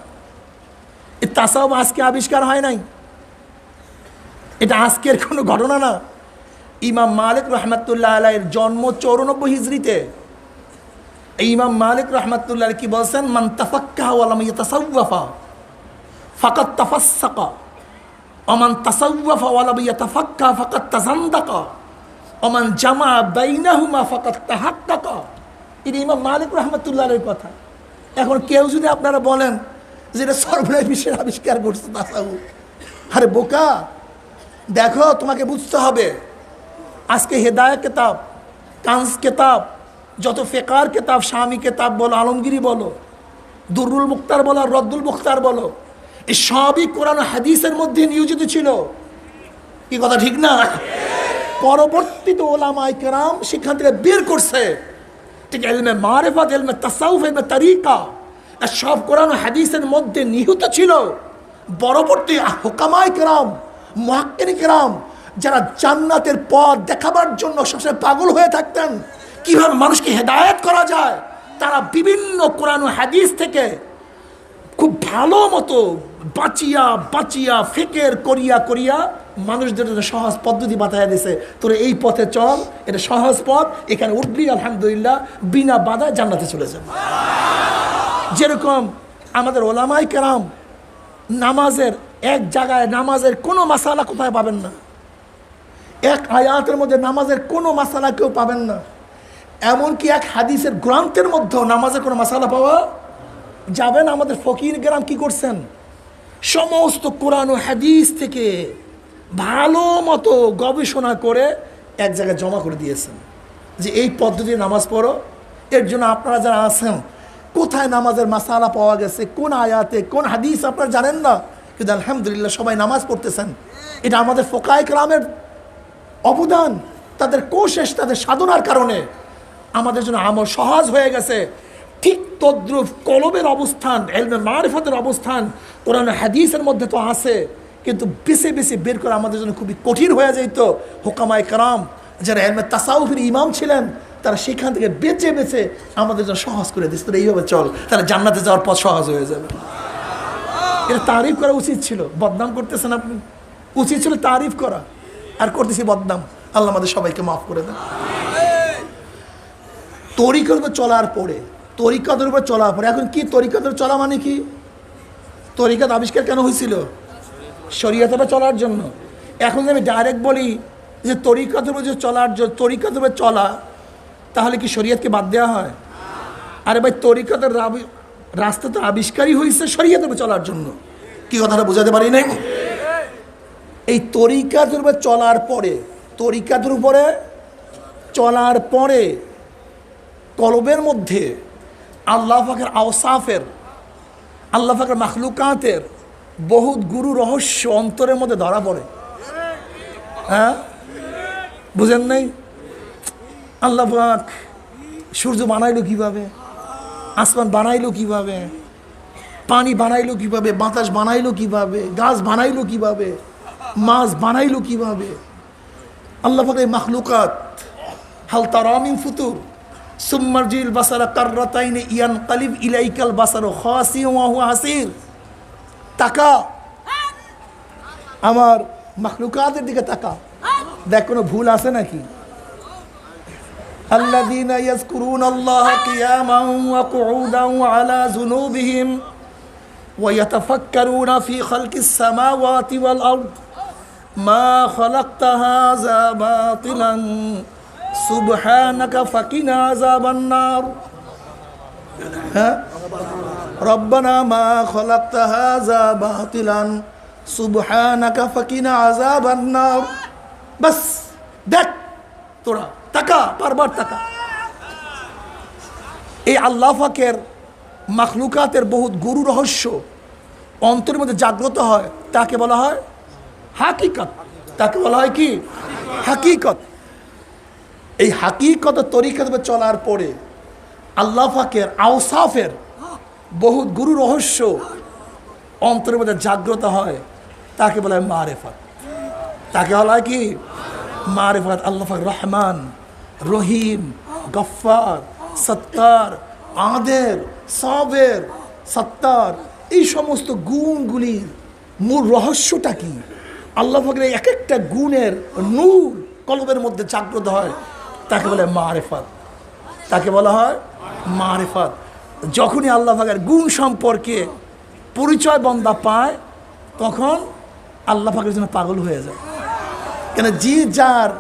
এই তাসাউফ আজকে আবিষ্কার হয় নাই, এটা আজকের কোনো ঘটনা না। ইমাম মালিক রহমাতুল্লাহ আলাইহির জন্ম 94 হিজরিতে। ইমাম মালিক রহমাতুল্লাহ কি বলছেন? মান তাফাক্কাহা ওয়া লাম ইয়াতাসাওয়াফা ফাকাদ তাফাসসাকা ওয়া মান তাসাওয়াফা ওয়া লাম ইয়াতাফাক্কাহা ফাকাদ তাযান্দাকা ওয়া মান জামা বাইনাহুমা ফাকাদ তাহাক্কাকা। এটা ইমাম মালিক রহমাতুল্লাহ আলাইহির কথা। এখন কেউ যদি আপনারা বলেন যে এটা সর্বনাশ বিশ্বের আবিষ্কার করছে তাসাউফ, আরে বোকা, দেখো তোমাকে বুঝতে হবে আজকে হেদায়েত কিতাব, কানজ কিতাব, যত ফিকার কিতাব, শামি কিতাব বলো, আলমগিরি বলো, দুরুল মুখতার বলো, রদ্দুল মুখতার বলো, এই সবই কোরআন হাদিসের মধ্যে নিয়োজিত ছিল। কি কথা ঠিক না? পরবর্তীতে ওলামায়ে কেরাম সেখান থেকে বের করছে, ঠিক ইলমে মারিফাত, ইলমে তাসাউফ, ইলমে তরিকা, সব কোরআন হাদিসের মধ্যে নিহিত ছিল। পরবর্তী হুকামায়ে কেরাম, মুহাক্কিকিন কেরাম, যারা জান্নাতের পথ দেখাবার জন্য সবসময় পাগল হয়ে থাকতেন, কিভাবে মানুষকে হেদায়েত করা যায়, তারা বিভিন্ন কোরআন ও হাদিস থেকে খুব ভালো মতো বাঁচিয়া ফিকির করিয়া মানুষদের জন্য সহজ পদ্ধতি বাতায় দিয়েছে। তোরা এই পথে চল, এটা সহজ পথ, এখানে উঠবি আলহামদুলিল্লাহ বিনা বাধায় জান্নাতে চলে যাবে। যেরকম আমাদের ওলামায়ে কেরাম নামাজের এক জায়গায় নামাজের কোনো মাসালা কোথায় পাবেন না, এক আয়াতের মধ্যে নামাজের কোনো মাসালা কেউ পাবেন না। এমনকি এক হাদিসের গ্রন্থের মধ্যেও নামাজের কোনো মাসালা পাওয়া যাবে না। আমাদের ফকির কেরাম কি করছেন? সমস্ত কোরআন ও হাদিস থেকে ভালো মতো গবেষণা করে এক জায়গায় জমা করে দিয়েছেন যে এই পদ্ধতি নামাজ পড়ো। এর জন্য আপনারা যারা আছেন, কোথায় নামাজের মাসালা পাওয়া গেছে, কোন আয়াতে, কোন হাদিস আপনারা জানেন না, কিন্তু আলহামদুলিল্লাহ সবাই নামাজ পড়তেছেন। এটা আমাদের ফোকায়ে কেরামের অবদান, তাদের কোশেষ, তাদের সাধনার কারণে আমাদের জন্য আমল সহজ হয়ে গেছে। ঠিক তদ্রুপ কলবের অবস্থান, ইলমে মারিফাতের অবস্থান কোরআন হাদিসের মধ্যে তো আছে, কিন্তু বেছে বেছে বের করা আমাদের জন্য খুবই কঠিন হয়ে যেত। হুকামায়ে কেরাম যারা ইলমে তাসাউফের ইমাম ছিলেন তারা সেখান থেকে বেছে বেছে আমাদের জন্য সহজ করে দিচ্ছে, তোরা এইভাবে চল, তাহলে জান্নাতে যাওয়ার পথ সহজ হয়ে যাবে। এটা তারিফ করা উচিত ছিল, বদনাম করতেছেন আপনি। উচিত ছিল তারিফ করা, আর করতেছি বদনাম। আল্লাহ আমাদের সবাইকে মাফ করে দেন। তরিকার উপর চলার পরে, তরিকাতের উপর চলার পরে, এখন কি তরিকাতের চলা মানে কি? তরিকাত আবিষ্কার কেন হয়েছিল? শরীয়তের উপর চলার জন্য। এখন যদি আমি ডাইরেক্ট বলি যে তরিকাতের উপর যে চলার জন্য, তরিকাতের উপর চলা, তাহলে কি শরীয়তকে বাদ দেওয়া হয়? আরে ভাই, তরিকাতের রাস্তা তো আবিষ্কারই হয়েছে শরীয়তের উপর চলার জন্য। কি কথাটা বোঝাতে পারি নাই? এই তরিকাতের উপর চলার পরে, তরিকাতের উপরে চলার পরে কলবের মধ্যে আল্লাহ পাকের আওসাফের, আল্লাহ পাকের মাখলুকাতের বহুত গুরু রহস্য অন্তরের মধ্যে ধরা পড়ে। হ্যাঁ, বুঝেন নাই? আল্লাহ পাক সূর্য বানাইলো কিভাবে, আসমান বানাইলো কিভাবে, পানি বানাইলো কিভাবে, বাতাস বানাইলো কিভাবে, গাছ বানাইলো কিভাবে, মাছ বানাইলো কিভাবে। আল্লাহ পাকের মাখলুকাত, হাল তারা মিন ফুতুর, সুম্মারজিল বাসারা কাররাতাইনি ইয়ানকালিব ইলাইকাল বাসারু খাসিয়্যান ওয়া হুয়া হাসির। তাকা, আমার মাখলুকাতের দিকে তাকা, দেখ কোনো ভুল আছে নাকি? আল্লাযীনা ইয়াযকুরুনাল্লাহা কিয়ামান ওয়া কুউদান ওয়া আলা যুনুবিহিম ওয়া ইয়াতাফাক্কারুনা ফি খালকিস সামাওয়াতি ওয়াল আরদ মা খালাকতা হাযা বাতিলান সুবহানাকা ফাকিনা আযাবান নার। হ্যাঁ, রব্বানা মা খালাকতা হাযা বাতিলান সুবহানাকা ফাকিনা আযাবান নার। বাস দেখ, তোরা তাকা, বারবার তাকা। এই আল্লাহ পাকের মাখলুকাতের বহুত গুরু রহস্য অন্তরের মধ্যে জাগ্রত হয়, তাকে বলা হয় হাকিকত। তাকে বলা হয় কি? হাকিকত। এই হাকিকত তরিকাত চলার পরে আল্লাহ পাকের আওসাফের বহুত গুরু রহস্য অন্তরের মধ্যে জাগ্রত হয়, তাকে বলা হয় মারেফত। তাকে বলা হয় কি? মারেফত। আল্লাহ পাক রহমান, রহিম, গফফার, সত্তার, আদের, সাবের, সত্তার, এই সমস্ত গুণগুলির মূল রহস্যটা কি? আল্লাহ পাকের এক একটা গুণের নূর কলবের মধ্যে জাগ্রত হয়, তাকে বলে মারেফত। তাকে বলা হয় মারেফত। যখনই আল্লাহ পাকের গুণ সম্পর্কে পরিচয় বান্দা পায়, তখন আল্লাহ পাকের জন্য পাগল হয়ে যায়। কেন? যে যার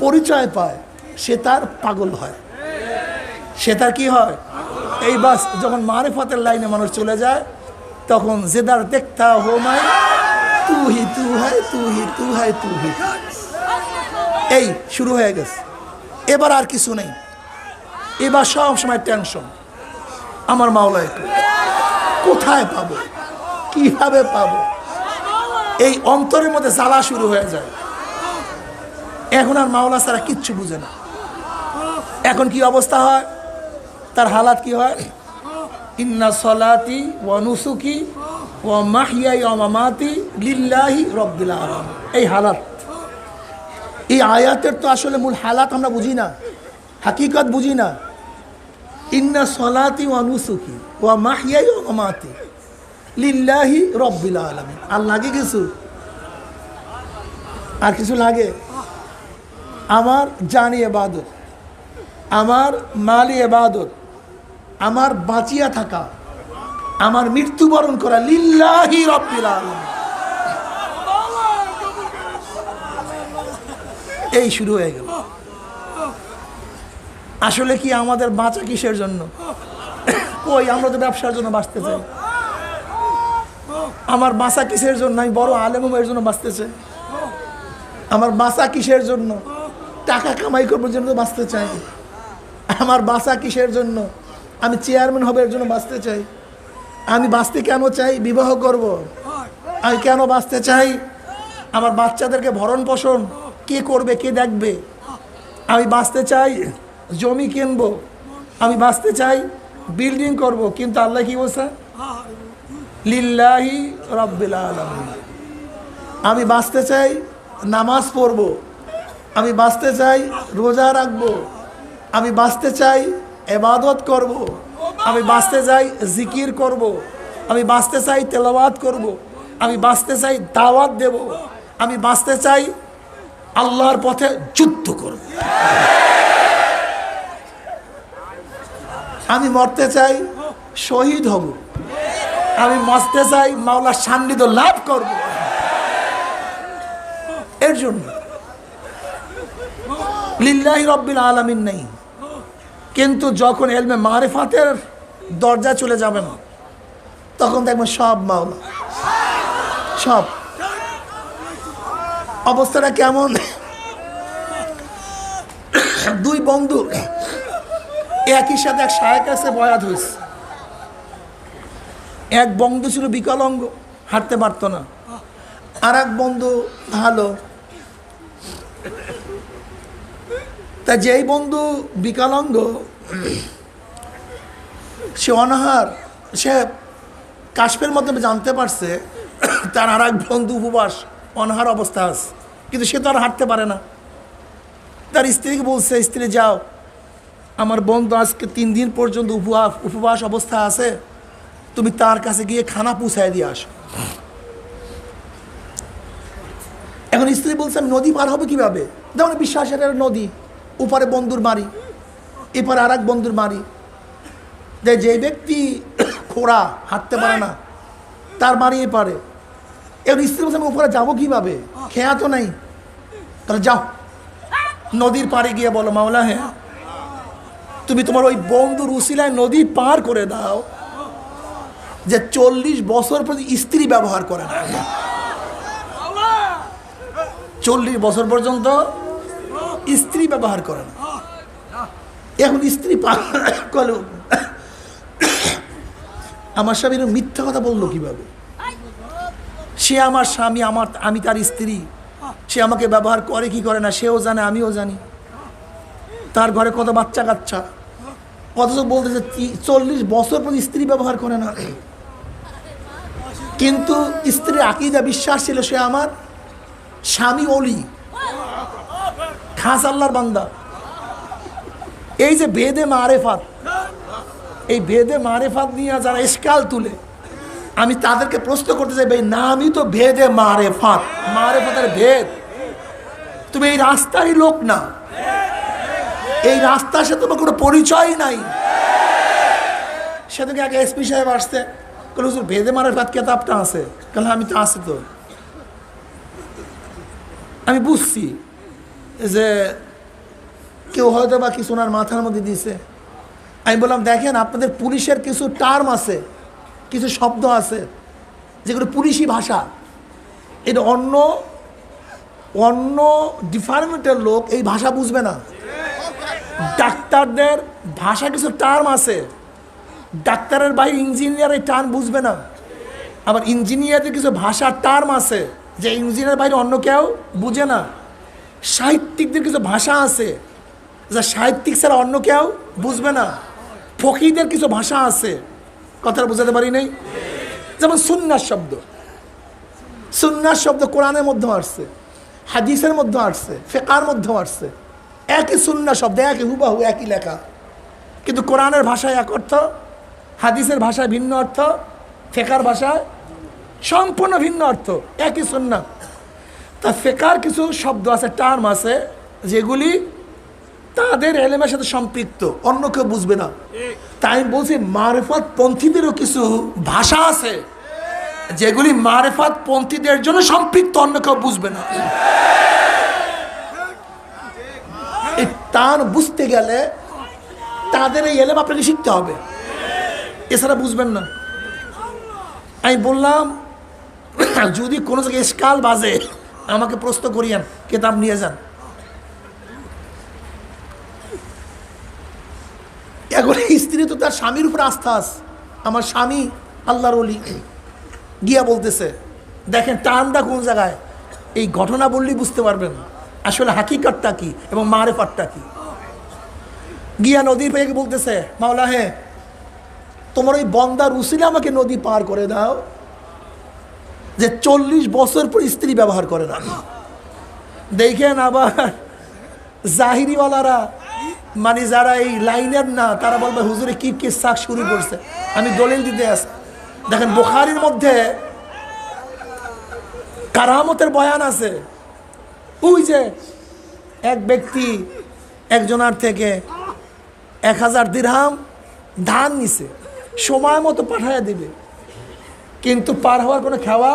পরিচয় পায় সে তার পাগল হয়, সে তার কি হয়? এই বাস যখন মারেফতের লাইনে মানুষ চলে যায়, তখন জেদার দেখতা হো মাই তু হি তু হ্যায়, তু হি তু হ্যায়, তু হি। এই শুরু হয়ে গেছে। এবার আর কিছু নেই, এবার সব সময় টেনশন। আমার মাওলায় কোথায় পাবো, কিভাবে পাবো, এই অন্তরের মধ্যে জ্বালা শুরু হয়ে যায়। এখন আর মাওলা ছাড়া কিচ্ছু বুঝে না। এখন কি অবস্থা হয়, তার হালাত কি হয়? ইন্না সলাতি ওয়া নুসুকি ওয়া মাহইয়াই ওয়া মামাতি লিল্লাহি রাব্বিল আলামিন। এই হালাত, এই আয়াতের তো আসলে মূল হালাত আমরা বুঝি না, হাকিকত বুঝি না। ইন্না সলাতি ওয়া নুসুকি ওয়া মাহইয়াই ওয়া মামাতি লিল্লাহি রাব্বিল আলামিন। আর লাগে কিছু? আর কিছু লাগে? আমার জানি ইবাদত, আমার মালি ইবাদত, আমার বাঁচিয়া থাকা, আমার মৃত্যুবরণ করা লিল্লাহি রাব্বিল আলামিন। এই শুরু হয়ে গেল। আসলে কি আমাদের বাঁচা কিসের জন্য? কই, আমরা তো ব্যবসার জন্য বাঁচতে চাই। আমার বাঁচা কিসের জন্য? আমি বড় আলেম এর জন্য বাঁচতে চাই। আমার বাঁচা কিসের জন্য? টাকা কামাই করবার জন্য বাঁচতে চাই। আমার বাঁচা কিসের জন্য? আমি চেয়ারম্যান হবে এর জন্য বাঁচতে চাই। আমি বাঁচতে কেন চাই? বিবাহ করব। আমি কেন বাঁচতে চাই? আমার বাচ্চাদেরকে ভরণ পোষণ কে করবে, কে দেখবে? আমি বাঁচতে চাই জমি কিনবো, আমি বাঁচতে চাই বিল্ডিং করব। কিন্তু আল্লাহ কি বলছে? লিল্লাহি রাব্বিল আলামিন। আমি বাঁচতে চাই নামাজ পড়ব, আমি বাঁচতে চাই রোজা রাখব, আমি বাঁচতে চাই ইবাদত করব, আমি বাঁচতে চাই জিকির করব, আমি বাঁচতে চাই তেলাওয়াত করব, আমি বাঁচতে চাই দাওয়াত দেব, আমি বাঁচতে চাই আল্লাহর পথে যুদ্ধ করব, আমি মরতে চাই শহীদ হব, আমি মরতে চাই মাওলার সান্নিধ্য লাভ করব। এর জন্য লিল্লাহি রাব্বিল আলামিন নেই, কিন্তু যখন ইলমে মারিফাতের দরজা চলে যাবেন তখন দেখবেন সব মাওলা, সব। অবস্থাটা কেমন? দুই বন্ধু একই সাথে এক শায়েখ কাছে বয়াত হয়েছে। এক বন্ধু ছিল বিকলাঙ্গ, হাঁটতে পারত না, আর এক বন্ধু ভালো। তা যেই বন্ধু বিকলাঙ্গ সে অনাহার, সে কাশফের মাধ্যমে জানতে পারছে তার আর এক বন্ধু উপবাস অনাহার অবস্থা আছে, কিন্তু সে তো আর হাঁটতে পারে না। তার স্ত্রীকে বলছে, স্ত্রী যাও, আমার বন্ধু আজকে 3 দিন পর্যন্ত উপবাস অবস্থা আছে, তুমি তার কাছে গিয়ে খানা পৌঁছায় দিয়ে আসো। এখন স্ত্রী বলছে আমি নদী পার হবে কিভাবে? যেমন বিশ্বাসের নদী, উপরে বন্ধুর বাড়ি, এপারে আর এক বন্ধুর বাড়ি। যে ব্যক্তি খোড়া, হাঁটতে পারে না, তার বাড়ি এপারে। এখন স্ত্রী বলছে আমি উপরে যাবো কিভাবে, খেয়া তো নেই। তাহলে যাও, নদীর পাড়ে গিয়ে বলো মাওলা হ্যাঁ তুমি তোমার ওই বন্ধুর উসিলায় নদী পার করে দাও যে 40 বছর পর্যন্ত স্ত্রী ব্যবহার করে না, 40 বছর পর্যন্ত স্ত্রী ব্যবহার করে না। এখন স্ত্রী আমার স্বামী মিথ্যা কথা বললো কিভাবে? সে আমার স্বামী, আমি তার স্ত্রী, সে আমাকে ব্যবহার করে কি করে না সেও জানে, আমিও জানি। তার ঘরে কত বাচ্চা কাচ্চা, অথচ বলতেছে 40 বছর পর স্ত্রী ব্যবহার করে না। কিন্তু স্ত্রীর আকীদা, বিশ্বাস ছিল সে আমার স্বামী ওলি, খাস আল্লাহর বান্দা। এই যে বেদে মারেফাত, এই বেদে মারেফাত নিয়ে যারা ইশকাল তুলে, আমি তাদেরকে প্রশ্ন করতে চাই, ভাই নামই তো ভেদে মারেফাত, মারেফাতের ভেদ। তুমি এই রাস্তারই লোক না, এই রাস্তার সাথে তোমার কোনো পরিচয় নাই। সেদিকে আগে এসপি সাহেব আসছে, বলে হুজুর ভেদে মারেফাত কেতাবটা আছে, বলে আমি তো আছে তো। আমি বুঝছি যে কেউ হয়তো বা কিছু ওনার মাথার মধ্যে দিয়েছে। আমি বললাম দেখেন আপনাদের পুলিশের কিছু টার্ম আছে, কিছু শব্দ আছে যেগুলো পুলিশি ভাষা, এটা অন্য অন্য ডিপার্টমেন্টের লোক এই ভাষা বুঝবে না। ডাক্তারদের ভাষা কিছু টার্ম আছে, ডাক্তারের বাইরে ইঞ্জিনিয়ারের টার্ম বুঝবে না। আবার ইঞ্জিনিয়ারদের কিছু ভাষার টার্ম আছে যে ইঞ্জিনিয়ারের বাইরে অন্য কেউ বুঝে না। সাহিত্যিকদের কিছু ভাষা আছে যা সাহিত্যিক ছাড়া অন্য কেউ বুঝবে না। ফকিদের কিছু ভাষা আছে, কথাটা বোঝাতে পারি নাই। যেমন সুন্নাত শব্দ, সুন্নাত শব্দ কোরআনের মধ্যে আসছে, হাদিসের মধ্যে আসছে, ফিকহের মধ্যে আসছে। একই সুন্নাত শব্দ, একই হুবাহু একই লেখা, কিন্তু কোরআনের ভাষায় এক অর্থ, হাদিসের ভাষায় ভিন্ন অর্থ, ফিকহের ভাষায় সম্পূর্ণ ভিন্ন অর্থ, একই সুন্নাত। তা ফিকহের কিছু শব্দ আছে, টার্ম আছে যেগুলি তাদের এলেমের সাথে সম্পৃক্ত, অন্য কেউ বুঝবে না। তাই আমি বলছি মারেফাত পন্থীদেরও কিছু ভাষা আছে যেগুলি মারেফাত পন্থীদের জন্য সম্পৃক্ত, অন্য কেউ বুঝবে না। এই টান বুঝতে গেলে তাদের এই এলেম আপনাকে শিখতে হবে, এছাড়া বুঝবেন না। আমি বললাম যদি কোনো জায়গায় ইশকাল বাজে আমাকে প্রশ্ন করিয়েন, কিতাব নিয়ে যান। এখন স্ত্রী তো তার স্বামীর উপর আস্থা আছে, আমার স্বামী আল্লাহর ওলি, গিয়া বলতেছে দেখেন টানটা কোন জায়গায়, এই ঘটনা বললেই বুঝতে পারবেন আসলে হাকিকতটা কি এবং মারেফাতটা কি। গিয়া নদীর পেয়ে বলতেছে মাওলা তোমার ওই বন্দার উসিলে আমাকে নদী পার করে দাও। যে 40 বছর পর স্ত্রী ব্যবহার করে না। দেখেন আবার জাহিরিওয়ালারা, মানে যারা এই লাইনের না, তারা বলবে হুজুরে কি শাক শুরু করছে। আমি দলিল দিতে আসি, দেখেন বুখারীর মধ্যে কারামতের বয়ান আছে। ওই যে এক ব্যক্তি একজনার থেকে 1000 দিরহাম ধান নিছে, সময় মতো পাঠায় দিবে, কিন্তু পার হওয়ার কোনো খাওয়া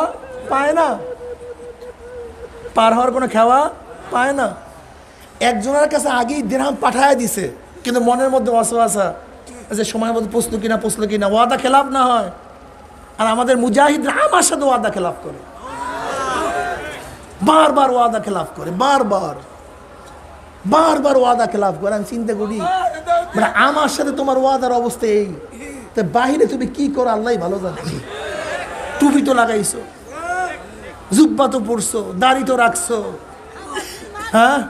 পায় না, পার হওয়ার কোনো খাওয়া পায় না। একজনের কাছে আগেই দিরহাম পাঠায় দিছে, কিন্তু মনের মধ্যে ওয়াসওয়াসা যে সময় মতো পৌঁছলো কিনা, ওয়াদা খেলাফ না হয়। আর আমাদের মুজাহিদরা আমার সাথে ওয়াদা খেলাফ করে, বারবার ওয়াদা খেলাফ করে, বারবার ওয়াদা খেলাফ করে। আমি চিন্তা করি, মানে আমার সাথে তোমার ওয়াদার অবস্থা এই, তো বাহিরে তুমি কি করো আল্লাহ ভালো জানে। টুপি তো লাগাইছো, জুব্বা তো পরছো, দাড়ি তো রাখছো, হ্যাঁ।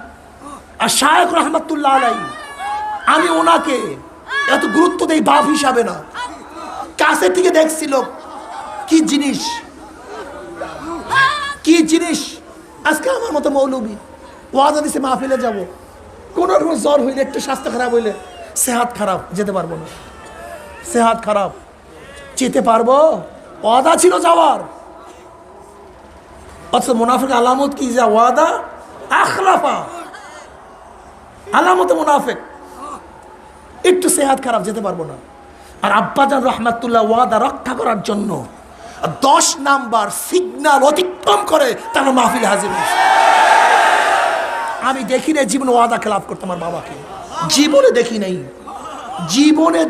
আর শায়েখ রহমাতুল্লাহ আলাইহি, আমি ওনাকে এত গুরুত্ব দেই বাপ হিসাবে না, কাছে থেকে দেখছিল কি জিনিস, কি জিনিস। আজকে আমার মতো মৌলবী ওয়াদা দিছে মাহফিলে যাব, কোনো রকম জ্বর হইলে, একটু স্বাস্থ্য খারাপ হইলে, সেহাত খারাপ, যেতে পারবো না, সেহাত খারাপ, যেতে পারবো, ওয়াদা ছিল যাওয়ার। অথচ মুনাফিক আলামত কি, যা ওয়াদা আখলাফা, আলামতে মুনাফিক, একটু সেহাত খারাপ, যেতে পারবো না। আর আব্বাজান রহমাতুল্লাহ ওয়াদা রক্ষা করার জন্য 10 নাম্বার সিগন্যাল অতিক্রম করে তারা মাহফিলে হাজির হয়েছে। আমি দেখি নাই জীবনে ওয়াদা খেলাফ করতে আমার বাবাকে, জীবনে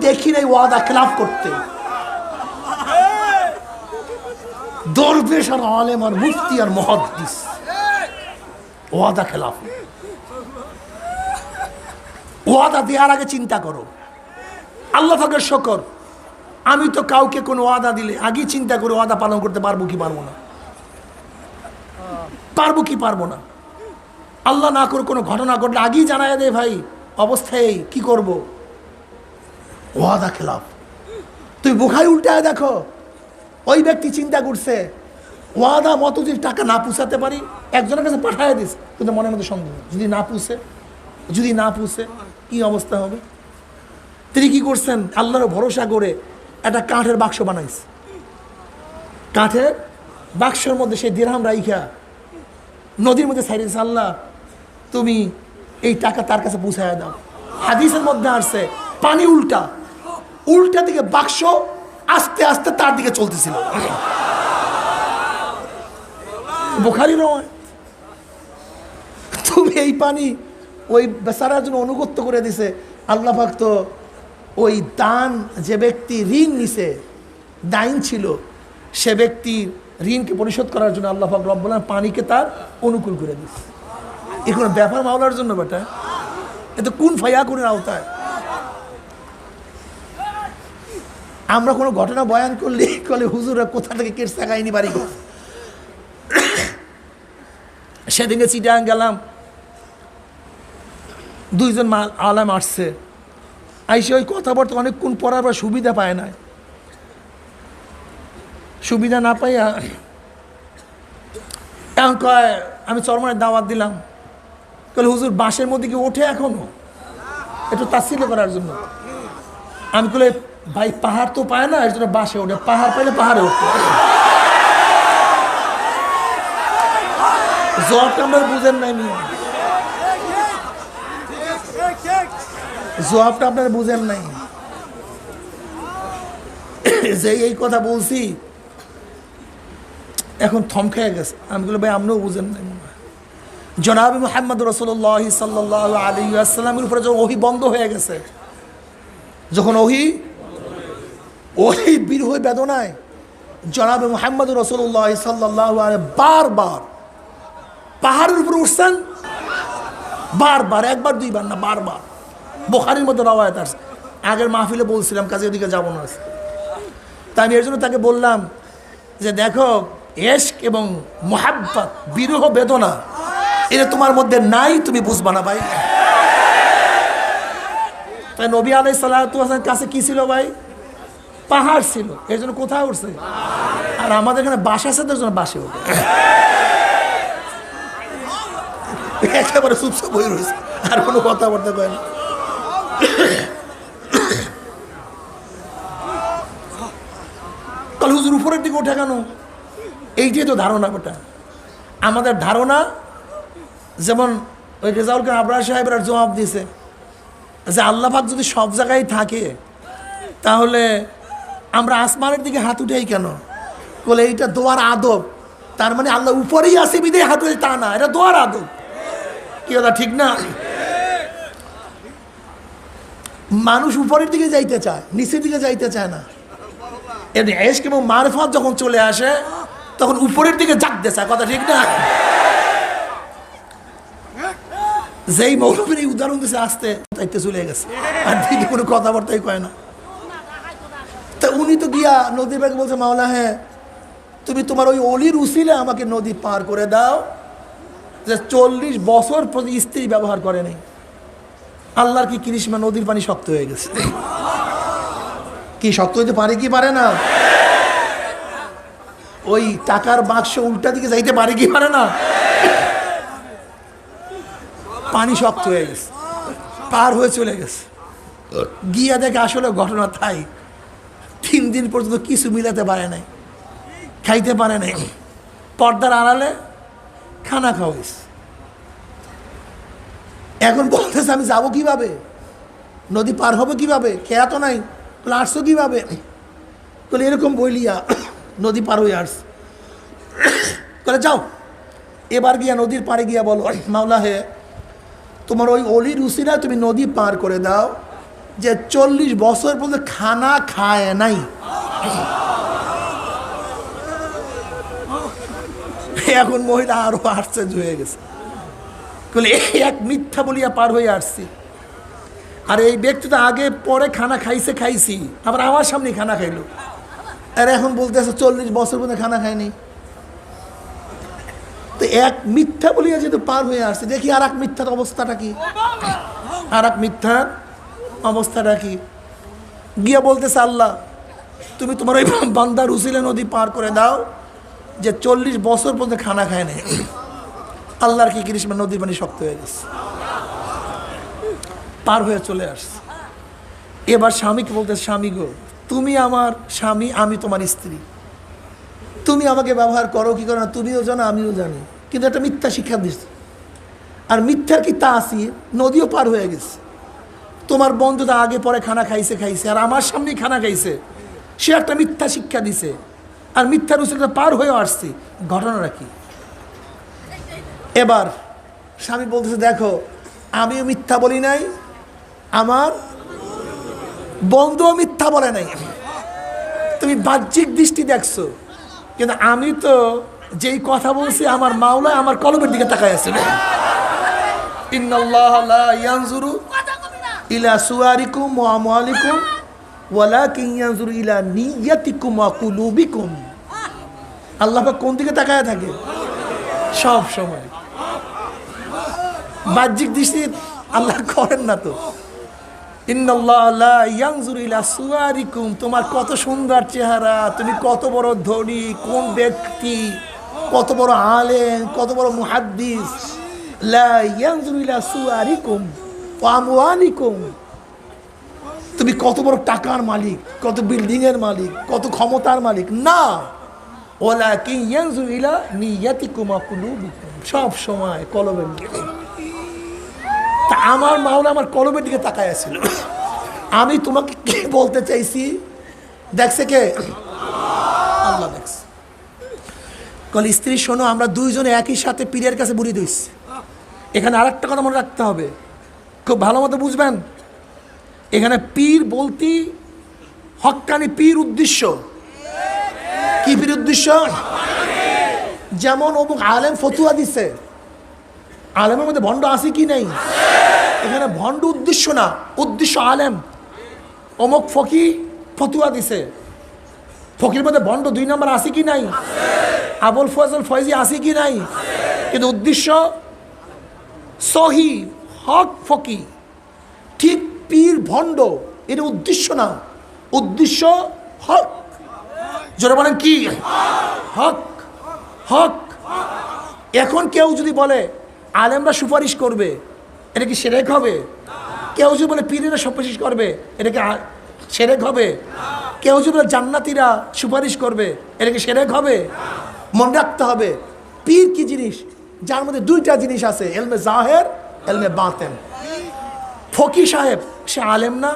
দেখি নাই ওয়াদা খেলাফ করতে। দরবেশ আর আলেম আর মুফতি আর মুহাদ্দিস, ওয়াদা খেলাফ। ওয়াদা দেওয়ার আগে চিন্তা করো। আল্লাহ পাকের শুকর, আমি তো কাউকে কোনো ওয়াদা দিলে আগে চিন্তা করে ওয়াদা পালন করতে পারবো কি পারবো না। আল্লাহ না করে কোনো ঘটনা ঘটলে আগেই জানায় দেয়, ভাই অবস্থায় কি করব, ওয়াদা খেলাফ। তুই বুখারী উল্টায় দেখো, ওই ব্যক্তি চিন্তা করছে ওয়াদা মতো যদি টাকা না পুষাতে পারি, একজনের কাছে পাঠায় দিস, কিন্তু মনের মধ্যে সন্দেহ, যদি না পুষে কি অবস্থা হবে। তিনি কি করছেন, আল্লাহর ভরসা করে একটা কাঠের বাক্স বানাইছে, কাঠের বাক্সের মধ্যে সেই দিরহাম রাইখা নদীর মধ্যে ছাইড়েছে, আল্লাহ তুমি এই টাকা তার কাছে পৌঁছায় দাও। হাদিসের মধ্যে আসছে পানি উল্টা দিকে বাক্স আস্তে আস্তে তার দিকে চলতেছিল। বুখারী নয়, তুমি এই পানি ওই বেচারার জন্য অনুগত্য করে দিছে। আল্লাহ পাক তো ওই দান, যে ব্যক্তি ঋণ নিছে, দাইন ছিল, সে ব্যক্তি ঋণকে পরিশোধ করার জন্য আল্লাহ পাক রব্বুল আলামিন পানিকে তার অনুকূল করে দিচ্ছে। এ কোনো ব্যাপার মাওলার জন্য বেটা, এ তো কোন ফায়া কোন আওতায়। আমরা কোনো ঘটনা বয়ান করলে হুজুরা কোথা থেকে কেটসা কাহিনী বাড়ি করে। সেদিকে চিটাং গেলাম, 2 জন আলেম আসছে, আইসে ওই কথাবার্তা অনেকক্ষণ পড়ার পর সুবিধা পায় না, সুবিধা না পাইয়া এখন কয় আমি চরমনের দাওয়াত দিলাম, তাহলে হুজুর বাঁশের মধ্যে কি ওঠে এখনো, একটু তাসিল করার জন্য। আমি বলে ভাই পাহাড় তো পায় না, এর জন্য বাঁশে ওঠে, পাহাড় পাইলে পাহাড়ে উঠতে। জবাবটা আপনার বুঝেন নাই, জবাবটা আপনার বুঝেন নাই, যে এই কথা বলছি এখন থম খেয়ে গেছে। আমি বলি ভাই আপনিও বুঝেন নাই। জনাব মুহাম্মদ রাসূলুল্লাহ সাল্লাল্লাহু আলাইহি ওয়াসাল্লামের উপরে যখন ওহী বন্ধ হয়ে গেছে, যখন ওহী বিরহ বেদনায় জনাব মুহাম্মদ রাসূলুল্লাহ সাল্লাল্লাহু আলাইহি বারবার পাহাড়ের উপরে উঠছেন, বারবার, একবার দুইবার না, বারবার। বুখারীর মধ্যে রওয়ায়াত আছে। আগের মাহফিলে বলছিলাম, কাজে ওদিকে যাব না, তাই আমি এর জন্য তাকে বললাম যে দেখো, ইশক এবং মুহাব্বত, বিরহ বেদনা, এটা তোমার মধ্যে নাই, তুমি বুঝবা না ভাই। তাই নবী আলাইহিস সালাতু ওয়াস সালামের কাছে কি ছিল ভাই? পাহাড় ছিল, এই জন্য কোথায় উঠছে? আর আমাদের এখানে বাস আছে, তার জন্য বাসে ওঠে। একেবারে চুপচাপ হয়ে রয়েছে, আর কোনো কথাবার্তা কয় না। কাল হুজুর উপরের দিকে ওঠে কেন? এইটাই তো ধারণা। ওটা আমাদের ধারণা। যেমন ওই রেজাউল খান আবরার সাহেবের জবাব দিয়েছে যে আল্লাহ পাক যদি সব জায়গায় থাকে তাহলে আমরা আসমানের দিকে হাত উঠাই কেন? বলে এইটা দোয়ার আদব। তার মানে আল্লাহ উপরেই আসে বিদে হাত উঠে, তা না, এটা দোয়ার আদব। কি কথা ঠিক না? মানুষ উপরের দিকে যাইতে চায়, নিচের দিকে যাইতে চায় না। এমনি এশক এবং মারফত যখন চলে আসে তখন উপরের দিকে জাগতে চায়। কথা ঠিক না? যেই মৌলবীর এই উদাহরণ দিয়েছে আসতে তাইতে চলে গেছে, আর দিকে কোনো কথাবার্তাই কয় না। তা উনি তো গিয়া নদী ব্যাগে বলছে, মাওলা হ্যাঁ তুমি তোমার ওই অলির উসিলে আমাকে নদী পার করে দাও, যে 40 বছর প্রতি স্ত্রী ব্যবহার করে নেই। আল্লাহর কি কৃষ্ণা, নদীর পানি শক্ত হয়ে গেছে। কি শক্ত হইতে পারে কি পারে না? ওই টাকার বাক্স উল্টা দিকে যাইতে পারে কি পারে না? পানি শক্ত হয়ে গেছে, পার হয়ে চলে গেছে। গিয়া দেখে আসলে ঘটনা তাই। 3 দিন পর্যন্ত কিছু মিলাতে পারে নাই, খাইতে পারে নাই। পর্দার আড়ালে খানা খাওয়াইছে। এখন বলতেছে আমি যাবো কিভাবে, নদী পার হবো কিভাবে, খেয়া তো নাই, আসছো কিভাবে? বলে এরকম বইলিয়া নদী পার হয়ে আসছে। বলে যাও এবার গিয়া নদীর পাড়ে গিয়া বলো, মাওলা হে তোমার ওই অলির উসিলা তুমি নদী পার করে দাও, যে 40 বছর পর্যন্ত খানা খায় নাই। এখন মহিলা আরো আশ্চর্য হয়ে গেছে। বলে এক মিথ্যা বলিয়া পার হয়ে আসছি, আর এই ব্যক্তি তো আগে পরে খানা খাইছি, আবার আমার সামনে খানা খাইলো, আর এখন বলতেছে 40 বছর পর্যন্ত খানা খায়নি। তো এক মিথ্যা বলিয়া যেহেতু পার হয়ে আসছে, দেখি আর এক মিথ্যার অবস্থাটা কি, আর এক মিথ্যার অবস্থাটা কি। গিয়া বলতেছে আল্লাহ তুমি তোমার ওই বান্দার উসিলে নদী পার করে দাও, যে 40 বছর পর্যন্ত খানা খায় নাই। আল্লাহর কি কৃষ্ণ, নদীর পানি শক্ত হয়ে গেছে, পার হয়ে চলে আসছে। এবার স্বামীকে বলতে, স্বামী গো তুমি আমার স্বামী, আমি তোমার স্ত্রী, তুমি আমাকে ব্যবহার করো কি করো না তুমিও জানো আমিও জানি, কিন্তু একটা মিথ্যা শিক্ষা দিচ্ছে। আর মিথ্যার কি তা আসি, নদীও পার হয়ে গেছে। তোমার বন্ধু তো আগে পরে খানা খাইছে, আর আমার সামনেই খানা খাইছে, সে একটা মিথ্যা শিক্ষা দিছে, আর মিথ্যার উচিত পার হয়েও আসছি, ঘটনাটা কি? এবার স্বামী বলতেছে দেখো আমিও মিথ্যা বলি নাই, আমার বন্ধুও মিথ্যা বলে নাই, তুমি বাহ্যিক দৃষ্টি দেখছো, কিন্তু আমি তো যেই কথা বলছি আমার মাওলা আমার কলমের দিকে তাকায় আছে। ইন্নাল্লাহ লা ইয়ানজুরু ইলা সুয়ারিকুম ওয়া আমওয়ালিকুম ওয়ালাকিন ইয়ানজুরু ইলা নিয়াতিকুম ওয়া কুলুবিকুম। আল্লাহ পাক কোন দিকে তাকায় থাকে? সব সময়। বাহ্যিক দৃষ্টি আল্লাহ করেন না তো। ইন্নাল্লাহ লা ইয়ানজুরু ইলা সুয়ারিকুম, তোমার কত সুন্দর চেহারা, তুমি কত বড় ধনী, কোন ব্যক্তি, কত বড় আলেম, কত বড় মুহাদ্দিস। লা ইয়ানজুরু ইলা সুয়ারিকুম ওয়া আমওয়ালিকুম, তুমি কত বড় টাকার মালিক, কত বিল্ডিং এর মালিক, কত ক্ষমতার মালিক না। ওয়ালাকিন ইয়ানজুরু ইলা নিয়াতিকুম ওয়া কুলুবিকুম, সব সময় কলবের দিকে। তা আমার মাওলা আমার কলবের দিকে তাকায় আছিল। আমি তোমাকে কি বলতে চাইছি দেখছে কে? আল্লাহ দেখছে। কল স্ত্রী শোনো, আমরা দুইজনে একই সাথে পীরের কাছে বুড়ি দিচ্ছি। এখানে আরেকটা কথা মনে রাখতে হবে, খুব ভালো মতো বুঝবেন। এখানে পীর বলতে হক্কানি পীর উদ্দেশ্য কি? পীর উদ্দেশ্য যেমন অমুক আলেম ফতুয়া দিছে, আলেমের মধ্যে ভণ্ড আছে কি নাই? এখানে ভণ্ড উদ্দেশ্য না, উদ্দেশ্য আলেম। অমুক ফকি ফতুয়া দিছে, ফকির মধ্যে ভণ্ড 2 নম্বর আছে কি নাই? আবুল ফজল ফয়জি আছে কি নাই? কিন্তু উদ্দেশ্য সহি হক ফকি। ঠিক পীর ভণ্ড, এটা উদ্দেশ্য না, উদ্দেশ্য হক। জোরে বলেন কি? হক, হক। এখন কেউ যদি বলে আলেমরা সুপারিশ করবে, এটা কি শিরক হবে? কেউ যদি বলে পীরেরা সুপারিশ করবে, এটা কি শিরক হবে? কেউ যদি বলে জান্নাতীরা সুপারিশ করবে, এটা কি শিরক হবে? মনে রাখতে হবে পীর কি জিনিস, যার মধ্যে দুইটা জিনিস আছে, এলমে জাহের, এলমে বাতেন। ফকি সাহেব সে আলেম না?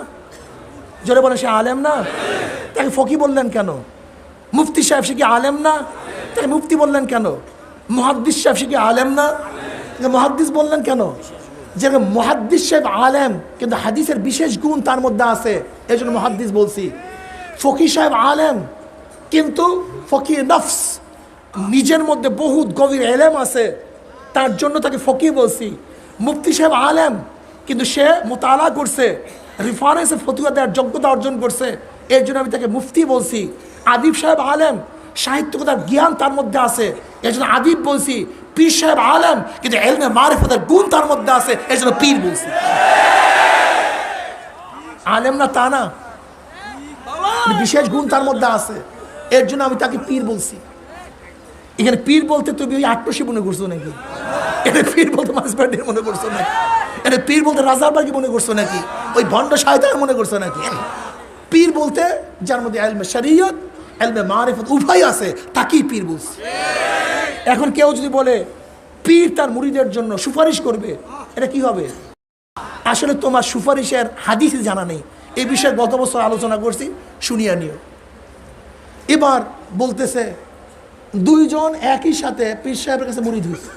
জোরে বলে সে আলেম না? তাকে ফকি বললেন কেন? মুফতি সাহেব সে কি আলেম না? তাকে মুফতি বললেন কেন? মুহাদ্দিস সাহেব সে কি আলেম না? তাকে মুহাদ্দিস বললেন কেন? যেরকম মুহাদ্দিস সাহেব আলেম, কিন্তু হাদিসের বিশেষ গুণ তার মধ্যে আছে, এই জন্য মুহাদ্দিস বলছি। ফকি সাহেব আলেম, কিন্তু ফকি নফস, নিজের মধ্যে বহুত গভীর এলেম আছে, তার জন্য তাকে ফকি বলছি। মুফতি সাহেব আলেম, কিন্তু সে মোতালা করছে, রেফারেন্সে ফতুয়া দেওয়ার যোগ্যতা অর্জন করছে, এর জন্য আমি তাকে মুফতি বলছি। আদিব সাহেব আলেম, সাহিত্যকতার জ্ঞান তার মধ্যে আছে, এর জন্য আদিব বলছি। পীর সাহেব আলেম, কিন্তু এলমে মারিফতের গুণ তার মধ্যে আছে, এর জন্য পীর বলছি। আলেম না তা না, বিশেষ গুণ তার মধ্যে আছে, এর জন্য আমি তাকে পীর বলছি। এখানে পীর বলতে তুমি ওই আট্রসি মনে করছো নাকি? এটা পীর বলতে মাসবাড়ির মনে করছো নাকি? এটা পীর বলতে রাজারবাগি মনে করছো নাকি? ওই ভণ্ড সাহিত্য মনে করছো নাকি? পীর বলতে যার মধ্যে এলমে শরীয়ত, এলমে মারিফত উভয় আছে, তাকেই পীর বলছি। এখন কেউ যদি বলে পীর তার মুরিদের জন্য সুপারিশ করবে, এটা কি হবে? আসলে তোমার সুপারিশের হাদিসে জানা নেই, এই বিষয়ে গত বছর আলোচনা করছি, শুনিয়া নিও। এবার বলতেছে দুইজন একই সাথে পীর সাহেবের কাছে মুরিদ হয়েছে।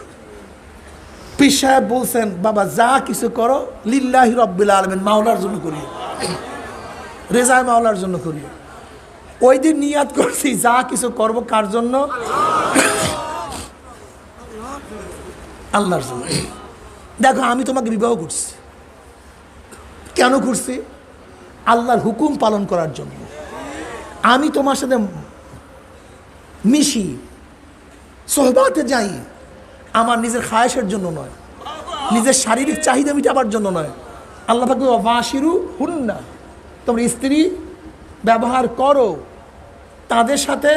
পীর সাহেব বলছেন, বাবা যা কিছু করো লিল্লাহি রাব্বিল আলামিন, মাওলার জন্য করিও, রেজায় মাওলার জন্য করিও। ওই দিন নিয়াত করছি যা কিছু করব কার জন্য? আল্লাহর জন্য। দেখো আমি তোমাকে বিবাহ করছি, কেন করছি? আল্লাহর হুকুম পালন করার জন্য। আমি তোমার সাথে মিশি, সোহবাতে যাই, আমার নিজের খায়েশের জন্য নয়, নিজের শারীরিক চাহিদা মিটাবার জন্য নয়। আল্লাহ পাক ওয়াশিরু হুন্না, তোমরা স্ত্রী ব্যবহার করো, তাদের সাথে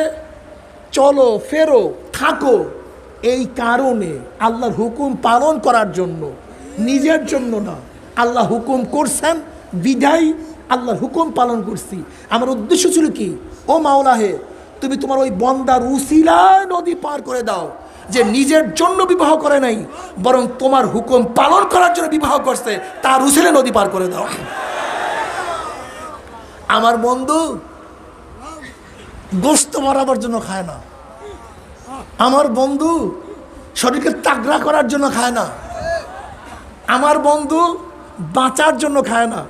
চলো ফেরো থাকো, এই কারণে আল্লাহর হুকুম পালন করার জন্য, নিজের জন্য না। আল্লাহ হুকুম করছেন বিধায় আল্লাহর হুকুম পালন করছি। আমার উদ্দেশ্য ছিল কি, ও মাওলা হে, তুমি তোমার ওই বন্দার উসিলায় নদী পার করে দাও, যে নিজের জন্য বিবাহ করে নাই, বরং তোমার হুকুম পালন করার জন্য বিবাহ করছে, তার উসিলায় নদী পার করে দাও। আমার বন্ধু গোস্ত বাড়াবার জন্য খায় না, আমার বন্ধু শরীরকে তাগড়া করার জন্য খায় না, আমার বন্ধু বাঁচার জন্য খায় না।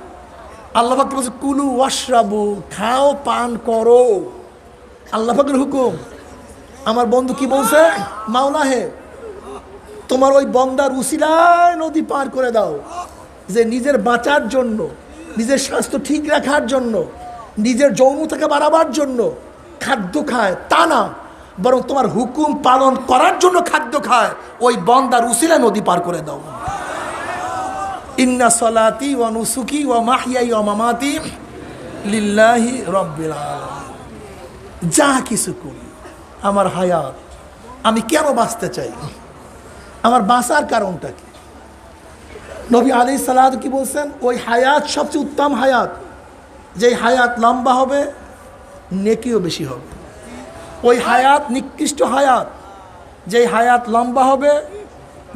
আল্লাহ পাক বলছে কুলু ওয়াশরাবু, খাও পান করো, আল্লাহ পাকের হুকুম। আমার বন্ধু কি বলছে? মাওলা হে, তোমার ওই বন্দার উসিলায় নদী পার করে দাও, যে নিজের বাঁচার জন্য, নিজের স্বাস্থ্য ঠিক রাখার জন্য, নিজের যৌনতাকে বাড়াবার জন্য খাদ্য খায় তা না, বরং তোমার হুকুম পালন করার জন্য খাদ্য খায়, ওই বন্দার উসিলায় নদী পার করে দাও। ইন্না সলাতি ওয়া নুসুকি ওয়া মাহইয়াই ওয়া মামাতি লিল্লাহি রাব্বিল আলামিন। যা কিছু করি, আমার হায়াত, আমি কেন বাঁচতে চাই, আমার বাঁচার কারণটা কি? নবী আলাইহিস সালাতু কি বলছেন? ওই হায়াত সবচেয়ে উত্তম হায়াত, যেই হায়াত লম্বা হবে নেকিও বেশি হবে। ওই হায়াত নিকৃষ্ট হায়াত, যেই হায়াত লম্বা হবে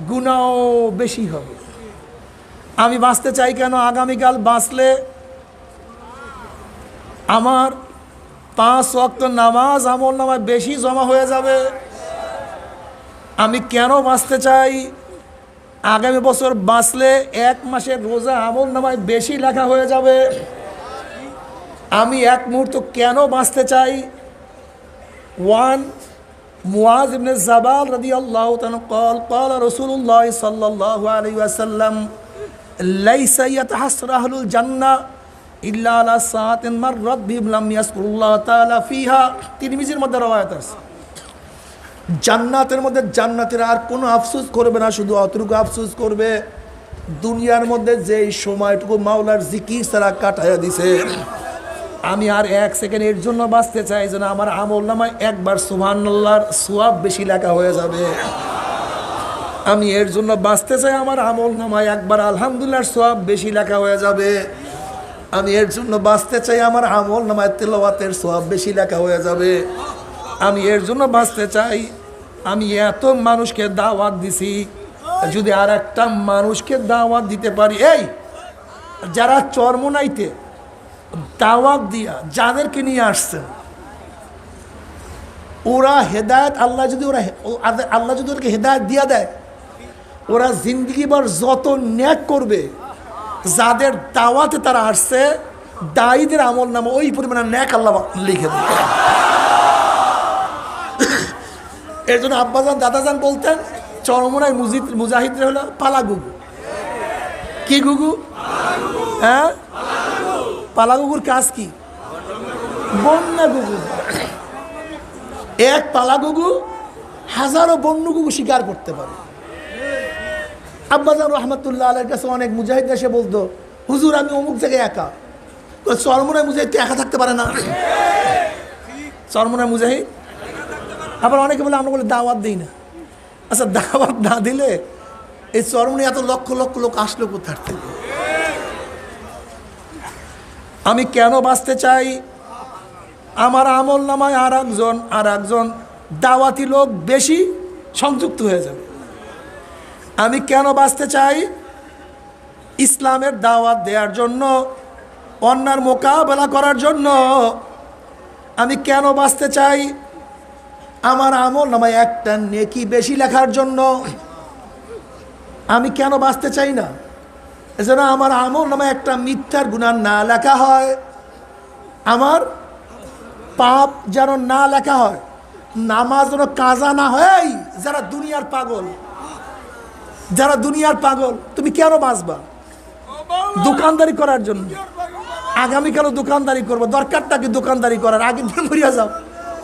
গুনাহও বেশি হবে। আমি বাঁচতে চাই কেন? আগামীকাল বাঁচলে আমার 5 ওয়াক্ত নামাজ আমল নামায় বেশি জমা হয়ে যাবে। আমি কেন বাঁচতে চাই? আগামী বছর বাঁচলে 1 মাসের রোজা আমল নামায় বেশি লেখা হয়ে যাবে। আমি এক মুহূর্ত কেন বাঁচতে চাই? ওয়ান মুআজ ইবনে জাবাল রাদিয়াল্লাহু তাআলা قال قال رسول الله صلى الله عليه وسلم ليس يتحسر أهل الجنة إلا على ساعة مرت بهم لم يذكروا الله تعالى فيها। তিরমিজির মধ্যে রওয়ায়াত আছে, জান্নাতের মধ্যে জান্নাতীরা আর কোনো আফসোস করবে না, শুধু অতটুকু আফসোস করবে দুনিয়ার মধ্যে যেই সময়টুকু মাওলার জিকির ছাড়া কাটাইয়া দিছে। আমি আর 1 সেকেন্ড এর জন্য বাঁচতে চাই যেন আমার আমল নামায় একবার সুবহানাল্লাহর সওয়াব বেশি লেখা হয়ে যাবে। আমি এর জন্য বাঁচতে চাই আমার আমল নামায় একবার আলহামদুলিল্লাহর সওয়াব বেশি লেখা হয়ে যাবে। আমি এর জন্য বাঁচতে চাই আমার আমল নামায় তেলাওয়াতের সওয়াব বেশি লেখা হয়ে যাবে। আমি এর জন্য বাঁচতে চাই আমি এত মানুষকে দাওয়াত দিছি, যদি আর একটা মানুষকে দাওয়াত দিতে পারি, এই যারা চরমোনাইতে দাওয়াত দিয়া যাদেরকে নিয়ে আসছেন ওরা হেদায়েত আল্লাহ যদি আল্লাহ যদি ওদেরকে হেদায়েত দিয়া দেয়, ওরা জিন্দগিভর যত ন্যাক করবে, যাদের দাওয়াতে তারা আসছে দায়ীদের আমল নামে ওই পরিমাণে ন্যাক আল্লাহ লিখে দেবে। এর জন্য আব্বাজান দাদাজান বলতেন চরমোনাই মুজাহিদরা হলো পালা গুগু। কি গুগু? হ্যাঁ, পালা গুগুর কাজ কি? বন্যা গুগু। এক পালা গুগু হাজারো বন্য গুগু শিকার করতে পারে। আব্বাজান রহমতুল্লাহ আলাইহির কাছে অনেক মুজাহিদ এসে বলতো, হুজুর আমি অমুক জায়গায় একা। চরমোনাই মুজাহিদ তো একা থাকতে পারে না। চরমোনাই মুজাহিদ আবার অনেকে বলে আমরা বলে দাওয়াত দিই না। আচ্ছা দাওয়াত না দিলে এই চরমোনাই এত লক্ষ লক্ষ লোক আসলো কোথার থেকে? আমি কেন বাঁচতে চাই? আমার আমল নামায় আর একজন দাওয়াতি লোক বেশি সংযুক্ত হয়ে যাবে। আমি কেন বাঁচতে চাই? ইসলামের দাওয়াত দেওয়ার জন্য, অন্যার মোকাবেলা করার জন্য। আমি কেন বাঁচতে চাই? আমার আমল নামায় একটা নেকি বেশি লেখার জন্য। আমি কেন বাঁচতে চাই না? এজন্য আমার আমল নামায় একটা মিথ্যার গুনাহ না লেখা হয়, আমার পাপ যেন না লেখা হয়, নামাজ যেন কাজা না হয়। যারা দুনিয়ার পাগল, যারা দুনিয়ার পাগল, তুমি কেন বাঁচবা? দোকানদারি করার জন্য। আগামীকালও দোকানদারি করবো, দরকারটা কি দোকানদারি করার? আগের দিন মরিয়া যাও,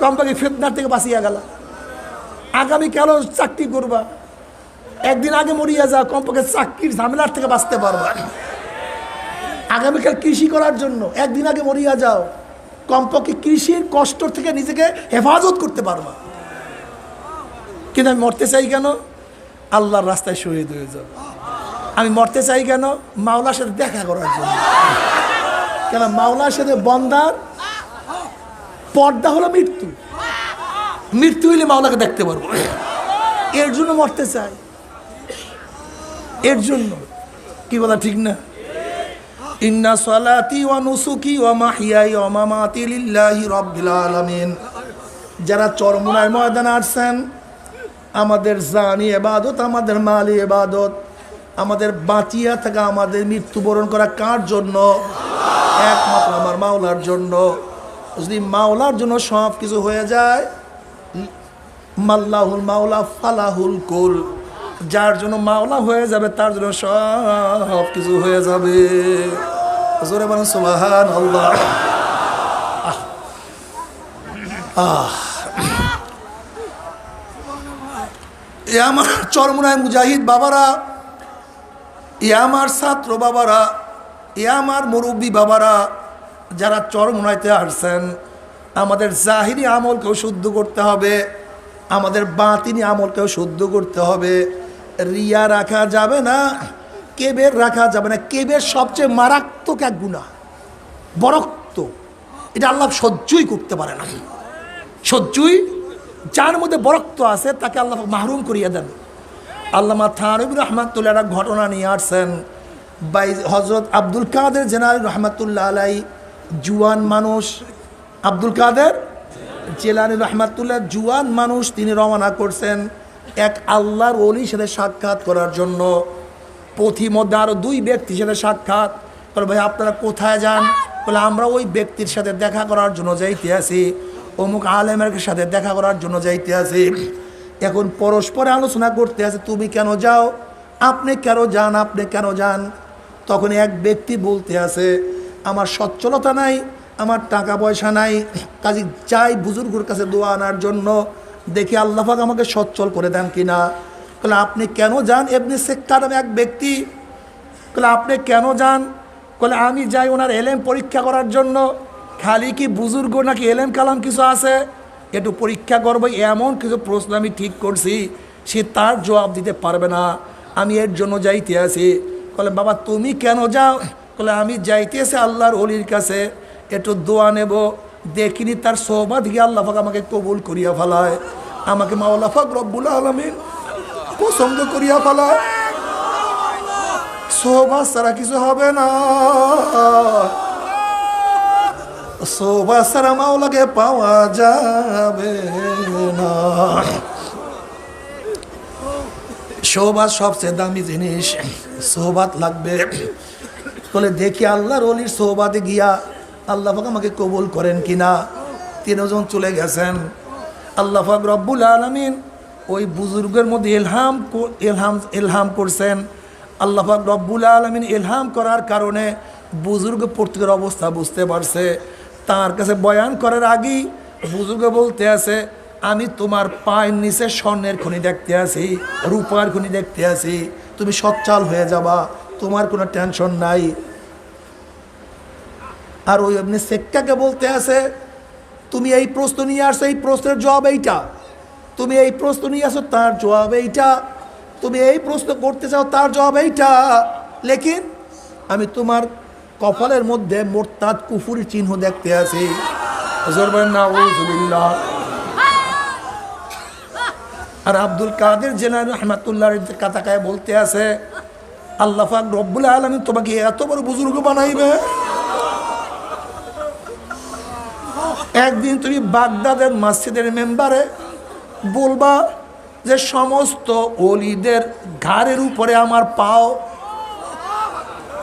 কমপক্ষে ফিতনার থেকে বাঁচিয়া গেল। আগামীকালও চাকরি করবা, একদিন আগে মরিয়া যাও, কমপক্ষে চাকরির ঝামেলার থেকে বাঁচতে পারবা। আগামীকাল কৃষি করার জন্য একদিন আগে মরিয়া যাও, কমপক্ষে কৃষির কষ্ট থেকে নিজেকে হেফাজত করতে পারবা। কিন্তু আমি মরতে চাই কেন? আল্লাহর রাস্তায় শহীদ হয়ে যাব। আমি মরতে চাই কেন? মাওলার সাথে দেখা করার জন্য। কেন? মাওলার সাথে বন্দার পর্দা হলো মৃত্যু। মৃত্যু হইলে মাওলাকে দেখতে পারবো, এর জন্য মরতে চাই। এর জন্য কি বলা ঠিক না? ইন্না সালাতি ওয়া নুসুকি ওয়া মাহইয়াই ওয়া মামাতি লিল্লাহি রাব্বিল আলামিন। যারা চরমোনাই ময়দানে আসছেন, আমাদের জানি ইবাদত, আমাদের মালি ইবাদত, আমাদের বাঁচিয়া থাকা, আমাদের মৃত্যুবরণ করা কার জন্য? একমাত্র আমার মাওলার জন্য। যদি মাওলার জন্য সব কিছু হয়ে যায়, মাল্লাহুল মাওলা ফালাহুল কুল। যার জন্য মাওলা হয়ে যাবে তার জন্য সব কিছু হয়ে যাবে। জোরে বলেন সুবহানাল্লাহ। এ আমার চরমোনাই মুজাহিদ বাবারা, এ আমার ছাত্র বাবারা, এ আমার মুরব্বী বাবারা, যারা চরমোনাইতে আসছেন, আমাদের জাহিরি আমলকেও শুদ্ধ করতে হবে, আমাদের বাতিনি আমলকেও শুদ্ধ করতে হবে। রিয়া রাখা যাবে না, কেবের রাখা যাবে না। কেবের সবচেয়ে মারাত্মক এক গুনাহ, বরক্ত। এটা আল্লাহ সহ্যই করতে পারে না। সহ্যই, যার মধ্যে বরক্ত আছে তাকে আল্লাহ মাহরুম করিয়ে দেন। আল্লামা থানবী রহমাতুল্লাহ একটা ঘটনা নিয়ে আসছেন। হজরত আব্দুল কাদের জেলানী রহমাতুল্লাহ আলাই, জুয়ান মানুষ, আব্দুল কাদের জেলানী রহমাতুল্লাহ জুয়ান মানুষ, তিনি রওনা করছেন এক আল্লাহর ওলির সাথে সাক্ষাৎ করার জন্য। পথির মধ্যে আরও 2 ব্যক্তির সাথে সাক্ষাৎ করে। ভাই আপনারা কোথায় যান? বলে আমরা ওই ব্যক্তির সাথে দেখা করার জন্য যাইতে আছি, অমুক আলেমের সাথে দেখা করার জন্য যাইতে আছি। এখন পরস্পরে আলোচনা করতে আছে, তুমি কেন যাও, আপনি কেন যান, আপনি কেন যান। তখন এক ব্যক্তি বলতে আছে, আমার সচ্ছলতা নাই, আমার টাকা পয়সা নাই, কাজে যাই বুজুর্গর কাছে দোয়া আনার জন্য, দেখি আল্লাহ পাক আমাকে সচ্ছল করে দেন কিনা। বলে আপনি কেন যান? ইবনে সেক্কার নামে এক ব্যক্তি। বলে আপনি কেন যান? বলে আমি যাই ওনার এলেম পরীক্ষা করার জন্য। খালি কি বুজুর্গ নাকি এলেম কালাম কিছু আছে, একটু পরীক্ষা করবো, এমন কিছু প্রশ্ন আমি ঠিক করছি সে তার জবাব দিতে পারবে না, আমি এর জন্য যাইতে আছি। বলে বাবা তুমি কেন যাও? বলে আমি যাইতে আছি আল্লাহর অলির কাছে, একটু দোয়া নেব, দেখিনি তার সোহবত গিয়ে আল্লাহ পাক আমাকে কবুল করিয়া ফেলায়, আমাকে মাওলা পাক রব্বুল আলামিন পছন্দ করিয়া ফেলায়। সোহবত ছাড়া কিছু হবে না, সোহবত ছাড়া মাওলাকে পাওয়া যাবে না। সোহবত সবচেয়ে দামি জিনিস, সোহবত লাগবে। বলে দেখি আল্লাহর ওলির সোহবতে গিয়া আল্লাহ পাক আমাকে কবুল করেন কিনা। তিনজন চলে গেছেন। আল্লাহ পাক রব্বুল আলামিন ওই বুজুর্গের মধ্যে ইলহাম করছেন। আল্লাহ পাক রব্বুল আলামিন ইলহাম করার কারণে বুজুর্গ প্রত্যেকের অবস্থা বুঝতে পারছে। তার কাছে বয়ান করার আগেই বুজুর্গ বলতে আছে, আমি তোমার পায়ের নিচে স্বর্ণের খনি দেখতে আছি, রূপার খনি দেখতে আছি, তুমি সচ্ছল হয়ে যাবা, তোমার কোনো টেনশন নাই। আর ওই আপনি সেক্কাকে বলতে আছে, তুমি এই প্রশ্ন নিয়ে আসছো, এই প্রশ্নের জবাব এইটা, তুমি এই প্রশ্ন নিয়ে আসো, তার জবাব এইটা, তুমি এই প্রশ্ন করতে চাও, তার জবাব এইটা, লেকিন আমি তোমার কপালের মধ্যে মোরতাদ কুফুরি চিহ্ন দেখতে আছি। নাউযুবিল্লাহ। আর আব্দুল কাদের জিলানী রাহমাতুল্লাহর কাতাকায় বলতে আছে, আল্লাহ পাক রব্বুল আলামিন তোমাকে এত বড় বুজুর্গ বানাইবে, একদিন তুমি বাগদাদের মসজিদের মেম্বারে বলবা যে সমস্ত ওলিদের ঘাড়ের উপরে আমার পাও,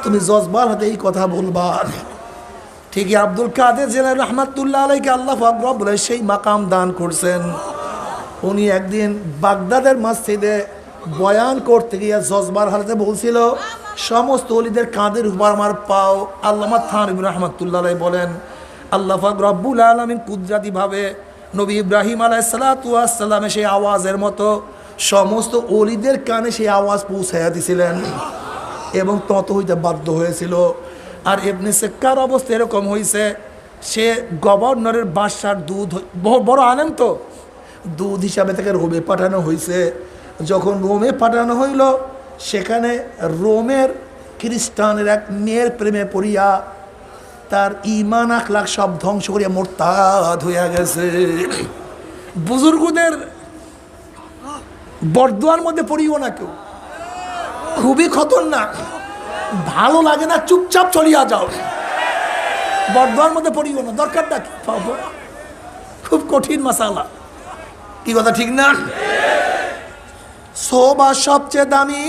তুমি জজবার হাতে এই কথা বলবা। ঠিকই আব্দুল কাদের জিলানী রাহমাতুল্লাহ আলাইহি আল্লাহ পাক রব্বুল সেই মাকাম দান করছেন। উনি একদিন বাগদাদের মসজিদে বয়ান করতে গিয়ে জজবার হালতে বলছিল সমস্ত ওলিদের কাঁধের উপর আমার পাও। আল্লামা থানভী রাহমাতুল্লাহ আলাইহি বলেন, আল্লাহ পাক রব্বুল আলামিন কুদরতিভাবে নবী ইব্রাহিম আলাইহিস সালাতু ওয়াস সালামের সেই আওয়াজের মতো সমস্ত ওলিদের কানে সেই আওয়াজ পৌঁছাইয়া দিছিলেন এবং তত হইতে বাধ্য হয়েছিল। আর ইবনে সেক্কার অবস্থা এরকম হয়েছে, সে গভর্নরের বাদশার দুধ, বড় আলেম তো, দুধ হিসাবে তাকে রোমে পাঠানো হয়েছে। যখন রোমে পাঠানো হইল, সেখানে রোমের খ্রিস্টানের এক মেয়ের প্রেমে পড়িয়া তার ঈমান আখলাক সব ধ্বংস করিয়া মোরতাদ হইয়া গেছে। বুজুর্গদের বরদোয়ার মধ্যে পড়িও না কেউ, খুবই খতরনাক, ভালো লাগে না, চুপচাপ চলিয়া যাও, বরদোয়ার মধ্যে পড়িও না, দরকারটা কি, খুব কঠিন মাসালা, কি কথা ঠিক না? সোহবত সবচেয়ে দামি,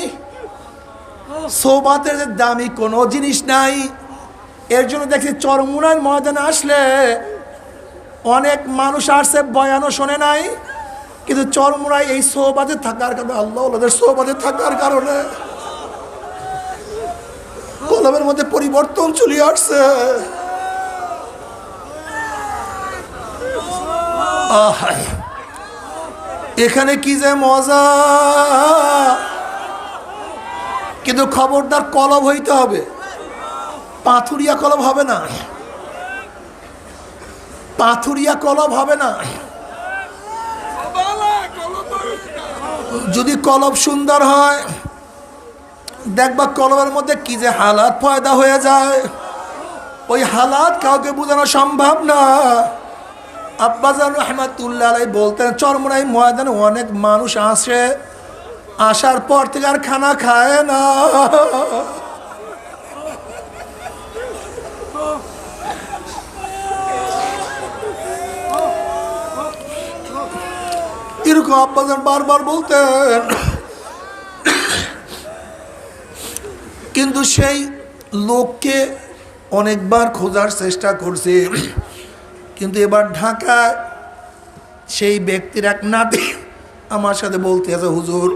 সোহবতের দামি কোনো জিনিস নাই। এর জন্য দেখছি চরমুনার ময়দানে আসলে অনেক মানুষ আসছে, বয়ানও শোনে নাই, কিন্তু চরমুনায় এই সোহবতে থাকার কারণে, আল্লাহ ওদের সোহবতে থাকার কারণে কলমের মধ্যে পরিবর্তন চলে আসছে। এখানে কি যে মজা, কিন্তু খবরদার কলব হইতে হবে, পাথুরিয়া কলব হবে না, পাথুরিয়া কলব হবে না। যদি কলব সুন্দর হয়, দেখবা কলবের মধ্যে কি যে হালাত পয়দা হয়ে যায়, ওই হালাত কাউকে বোঝানো সম্ভব না। আব্বাজান রাহমাতুল্লাহ আলাইহি বলতেন, চরমুনাই ময়দানে অনেক মানুষ আসে, আসার পর থেকে আর খানা খায় না। এরকম আব্বাজান বারবার বলতেন। কিন্তু সেই লোককে অনেকবার খোঁজার চেষ্টা করছি, কিন্তু এবার ঢাকায় সেই ব্যক্তির এক নাতি আমার সাথে বলতে আছে, হুজুর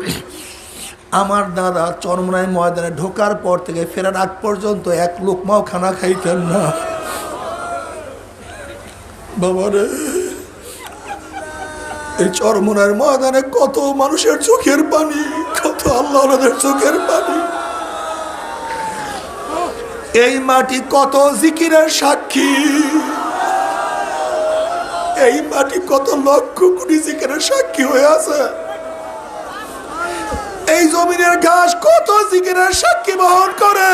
আমার দাদা চরমুনাই ময়দানে ঢোকার পর থেকে ফেরার আগ পর্যন্ত এক লোকমাও খানা খাইতেন না। বাবারে, এই চরমুনার ময়দানে কত মানুষের চোখের পানি, কত আল্লাহর চোখের পানি, এই মাটি কত জিকিরের সাক্ষী, এই মাটি কত লক্ষ কোটি জিকিরের সাক্ষী হয়ে আছে। এই জমিনের ঘাস কত জিকিরের সাক্ষী বহন করে।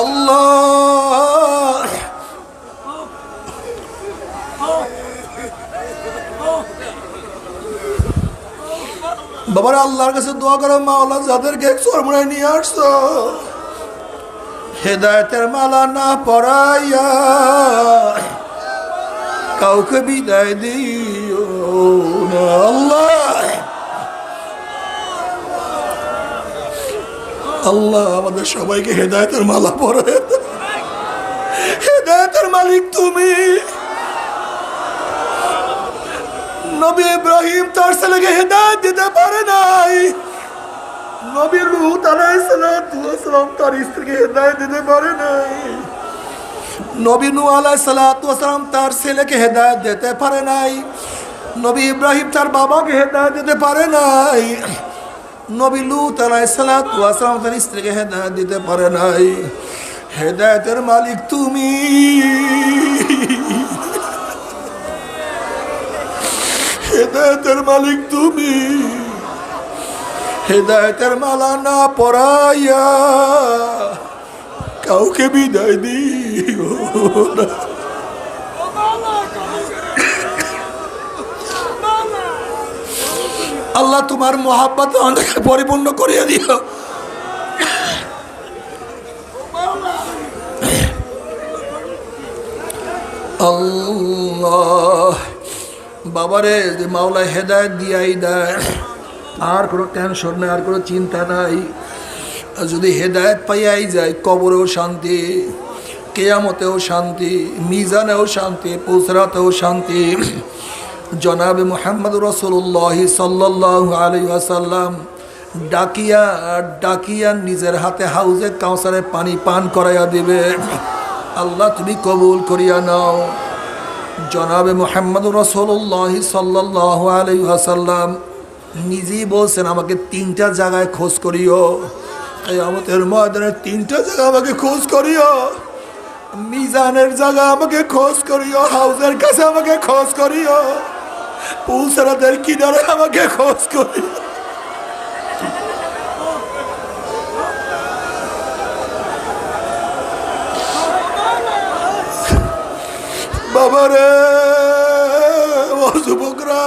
আল্লাহ বাবারা আল্লাহর কাছে দোয়া করো, মাওলা যাদেরকে চরমুনায় নিয়ে আসছো হেদায়েতের মালা না পরাইয়া কাউকে বিদায় দিও না আল্লাহ। আল্লাহ আমাদের সবাইকে হেদায়েতের মালা পরায় দাও। হেদায়েতের মালিক তুমি। নবী ইব্রাহিম তার ছেলেকে হেদায়েত দিতে পারে নাই, নবী লূত আলাইহিস সালাম তার স্ত্রীকে হেদায়েত দিতে পারে নাই, নবী নূহ আলাইহিস সালাম তার ছেলেকে হেদায়েত দিতে পারে নাই, নবী ইব্রাহিম তার বাবাকে হেদায়েত দিতে পারে নাই, নবী লূত আলাইহিস সালাম তার স্ত্রীকে হেদায়েত দিতে পারে নাই। হেদায়েতের মালিক তুমি। হেদায়েতের মালিক তুমি। হেদায়েতের মালা না পরাইয়া কাউকে বিদায় দিও না। আল্লাহ তোমার মোহাব্বত আমাদেরকে পরিপূর্ণ করিয়া দিও। আল্লাহ বাবারে যে মাওলা হেদায়েত দিয়াই দেয়, আর কোনো টেনশন নাই, আর কোনো চিন্তা নাই। যদি হেদায়েত পাইয়াই যায় কবরেও শান্তি, কিয়ামতেও শান্তি, মিজানেও শান্তি, পুসরাতেও শান্তি। জনাবে মুহাম্মদ রাসূলুল্লাহ সাল্লাল্লাহু আলাইহি ওয়াসাল্লাম ডাকিয়া ডাকিয়া নিজের হাতে হাউজে কাউসারে পানি পান করাইয়া দিবে। আল্লাহ তুমি কবুল করিয়া নাও। জনাবে মুহাম্মদ রাসূলুল্লাহ সাল্লাল্লাহু আলাইহি ওয়াসাল্লাম নিজেই বলছেন আমাকে 3টা জায়গায় খোঁজ করিও। কিয়ামতের ময়দানে 3টা জায়গা আমাকে খোঁজ করিও। মিজানের জায়গা আমাকে খোঁজ করিও, হাউজের কাছে আমাকে খোঁজ করিও, পুলসরাতের কিনারে আমাকে খোঁজ করিও। বাবারে ও যুবকরা,